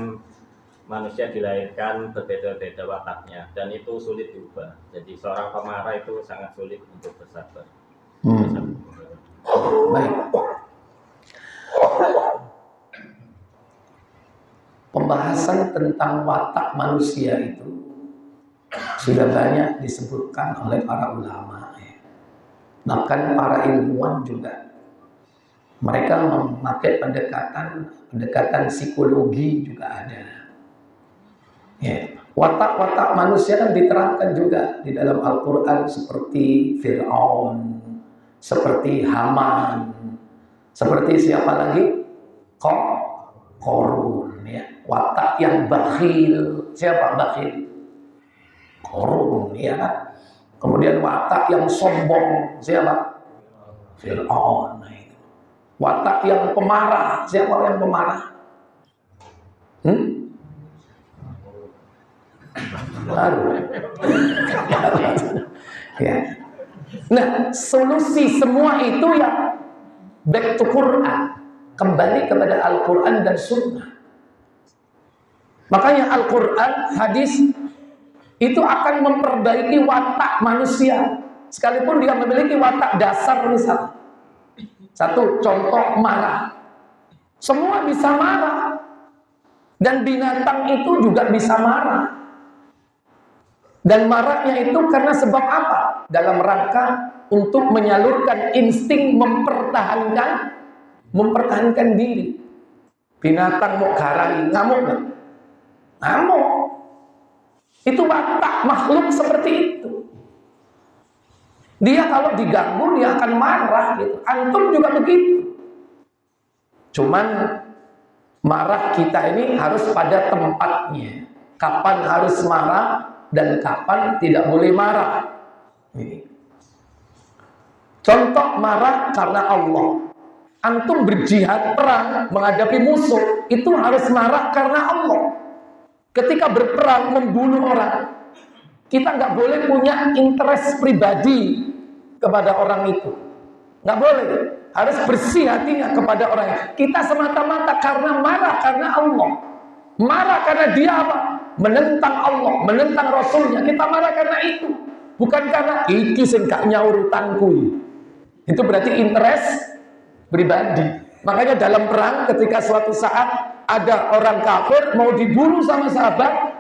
manusia dilahirkan berbeda-beda wataknya dan itu sulit diubah. Jadi seorang pemarah itu sangat sulit untuk bersabar. Baik. Pembahasan tentang watak manusia itu sudah banyak disebutkan oleh para ulama. Bahkan para ilmuwan juga. Mereka memakai pendekatan psikologi juga ada. Ya. Watak-watak manusia kan diterangkan juga di dalam Al-Quran seperti Fir'aun, seperti Haman, seperti siapa lagi? Korun, ya. Watak yang bakhil. Siapa bakhil? Korun, ya kan? Kemudian watak yang sombong. Siapa? Fir'aun. Watak yang pemarah. Siapa yang pemarah? Baru. Ya. Nah, solusi semua itu ya back to Quran, kembali kepada Al-Quran dan Sunnah. Makanya Al-Quran, hadis itu akan memperbaiki watak manusia, sekalipun dia memiliki watak dasar. Misalnya satu contoh, marah. Semua bisa marah, dan binatang itu juga bisa marah. Dan marahnya itu karena sebab apa? Dalam rangka untuk menyalurkan insting mempertahankan diri. Binatang mau garai, ngamuk nggak? Ngamuk. Itu watak makhluk seperti itu. Dia kalau diganggu dia akan marah gitu. Antum juga begitu. Cuman marah kita ini harus pada tempatnya. Kapan harus marah dan kapan tidak boleh marah. Ini. Contoh marah karena Allah. Antum berjihad perang menghadapi musuh, itu harus marah karena Allah. Ketika berperang membunuh orang, kita nggak boleh punya interest pribadi kepada orang itu. Nggak boleh. Harus bersih hatinya kepada orang itu. Kita semata-mata karena marah karena Allah. Marah karena dia apa? Menentang Allah, menentang Rasulnya. Kita marah karena itu, bukan karena iki sing gak nyaurutanku. Itu berarti interest pribadi. Makanya dalam perang ketika suatu saat ada orang kafir mau dibunuh sama sahabat,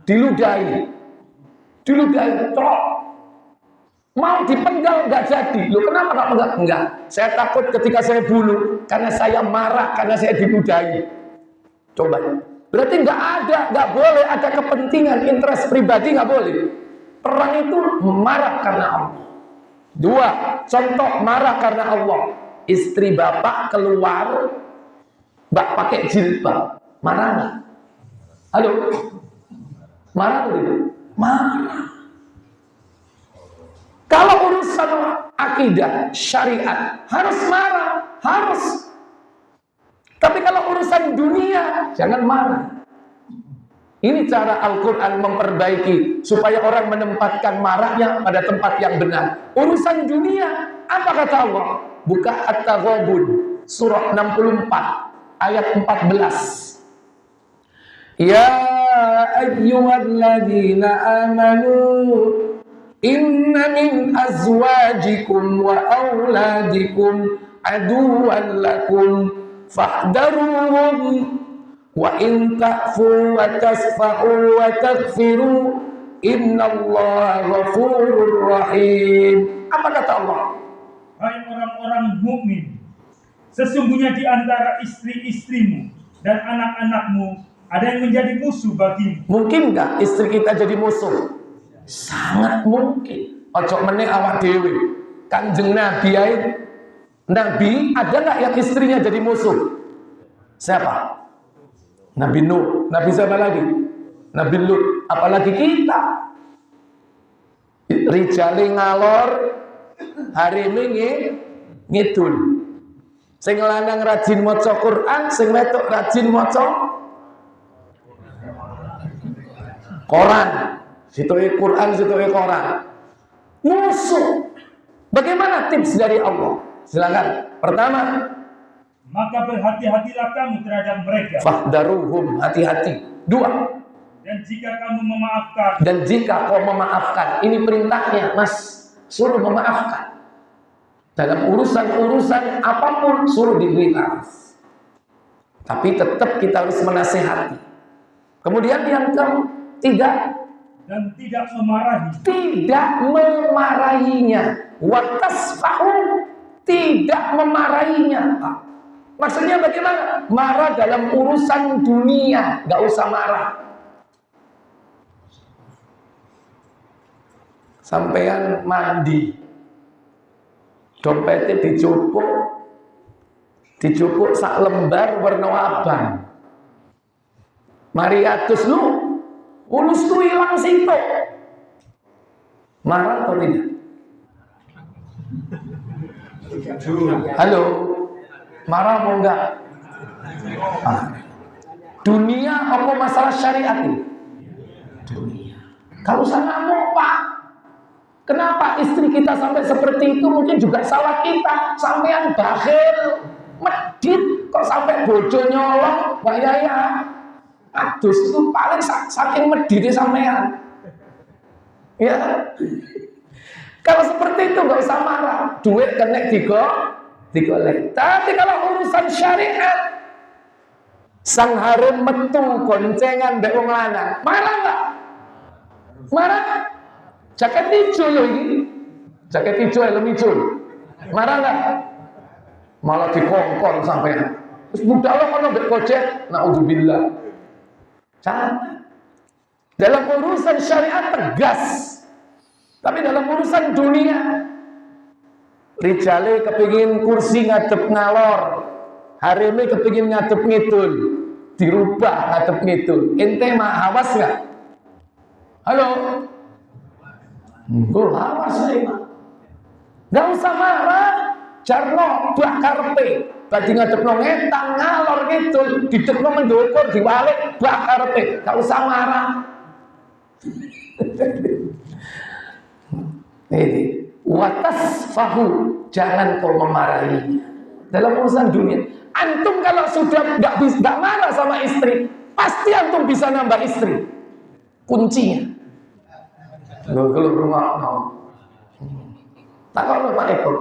diludahi, cok. Mau dipenggal nggak jadi. Loh kenapa nggak penggal? Enggak. Saya takut ketika saya bunuh karena saya marah karena saya diludahi. Coba. Berarti nggak boleh ada kepentingan, interest pribadi nggak boleh. Perang itu marah karena Allah. Dua, contoh marah karena Allah. Istri bapak keluar, pakai jilbab, marah nggak? Halo, marah tuh itu? Marah. Kalau urusan akidah, syariat, harus marah, harus. Tapi kalau urusan dunia, jangan marah. Ini cara Al-Quran memperbaiki supaya orang menempatkan marahnya pada tempat yang benar. Urusan dunia, apa kata Allah? Buka At-Taghabun, surah 64, ayat 14. Ya ayyuhalladzina amanu, inna min azwajikum wa auladikum aduwwan lakum fahdaruhum wa in ta'fu wa tasfahu wa taghfiru innallaha ghafurur rahim. Apa kata Allah? Hai orang-orang mukmin, sesungguhnya di antara istri-istrimu dan anak-anakmu ada yang menjadi musuh bagimu. Mungkin nggak istri kita jadi musuh? Sangat mungkin. Ojo meneh awak dewe. Kanjeng Nabi Nabi ada nggak yang istrinya jadi musuh? Siapa? Nabi Nuh. Nabi siapa lagi? Nabi Lut. Apalagi kita. Rijali ngalor, hari ini ngidul. Sing lanang rajin maca Quran, sing wedok rajin maca Quran. Situe Quran, situe Quran. Musuh. Bagaimana tips dari Allah? Silakan. Pertama, maka berhati-hatilah kamu terhadap mereka. Fahdaruhum, hati-hati. Dua, dan jika kamu memaafkan. Dan jika kau memaafkan. Ini perintahnya, Mas. Suruh memaafkan. Dalam urusan-urusan apapun suruh diberi maaf. Tapi tetap kita harus menasehati. Kemudian yang ketiga, dan tidak memarahi. Tidak memarahinya. Watasfahu, tidak memarahinya. Maksudnya bagaimana? Marah dalam urusan dunia, nggak usah marah. Sampean mandi, dompetnya dicupuk sak lembar warna abang. Mariatus lu, ulusku hilang situ. Marah atau tidak? Halo, marah mau enggak? Dunia apa masalah syariat ini? Dunia. Kalau usah ngamuk Pak. Kenapa istri kita sampai seperti itu? Mungkin juga salah kita. Sampean bakhil, medit, kok sampai bojo nyolong, Mbak Yaya. Aduh, itu paling saking meditnya sampean. Ya. Kalau seperti itu nggak usah marah. Duit kena digolek. Tapi kalau urusan syariat, sang harun metu goncengan mbek wong lanang, marah nggak? Marah? Jaket hijau loh ini, jaket hijau helm hijau, marah nggak? Malah dikongkon sampai. Terus budak lo kalau mbek gojek, naudzubillah. Jangan. Dalam urusan syariat tegas, tapi dalam urusan dunia, rijale kepingin kursi ngadep ngalor, hareme kepingin ngadep ngidul, dirubah ngadep ngidul. Ente mah awas nggak? Halo? Gue awas nih mah. Nggak usah marah. Jarno buah karpe, bagi ngadep ngetang ngalor ngidul, didekno mendukur diwalik buah karpe. Nggak usah marah. Ini watas fahu, jangan kau memarahi. Dalam urusan dunia, antum kalau sudah nggak marah sama istri, pasti antum bisa nambah istri. Kuncinya. Lo kalau rumah mau, tak kalau Pak Eko.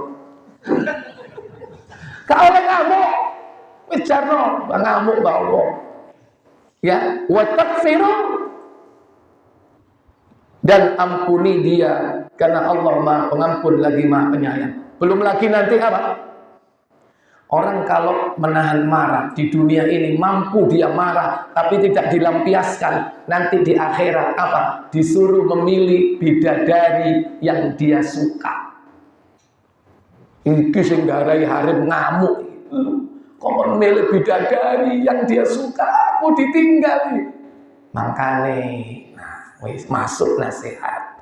Kalau ngamuk, bicara ngamuk bawa. Ya, watakfiru, dan ampuni dia karena Allah Maha Pengampun lagi Maha Penyayang. Belum lagi nanti apa? Orang kalau menahan marah di dunia ini mampu dia marah tapi tidak dilampiaskan, nanti di akhirat apa? Disuruh memilih bidadari yang dia suka. Iki sing garai harem ngamuk. Kok memilih bidadari yang dia suka, aku ditinggali. Makane masuk nasihat.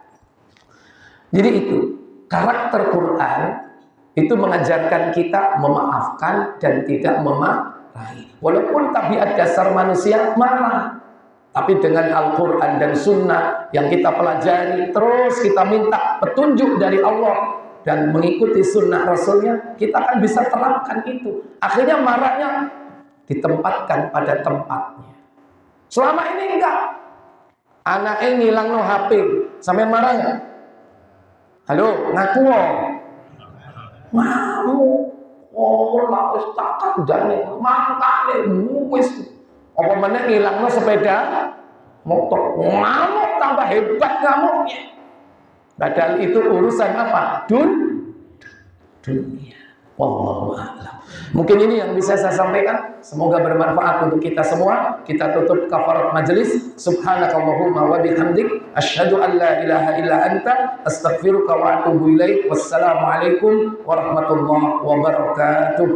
Jadi itu karakter Quran itu mengajarkan kita memaafkan dan tidak memarahi. Walaupun tabiat dasar manusia marah, tapi dengan Al-Quran dan Sunnah yang kita pelajari, terus kita minta petunjuk dari Allah dan mengikuti Sunnah Rasulnya, kita akan bisa terapkan itu. Akhirnya marahnya ditempatkan pada tempatnya. Selama ini enggak. Anaknya ngilang no HP, sampai marah nggak? Halo, ngaku loh. Mau, lah wis takkan jane, mangkane wis. Apa meneh ngilang no sepeda motor, ngamuk tambah hebat ngamuknya. Padahal itu urusan apa? Dunia. Wallahu a'lam. Mungkin ini yang bisa saya sampaikan. Semoga bermanfaat untuk kita semua. Kita tutup kafarat majelis. Subhanakallahumma wa bihamdik, asyhadu an la ilaha illa anta, astaghfiruka wa atubu ilaik. Wassalamualaikum warahmatullahi wabarakatuh.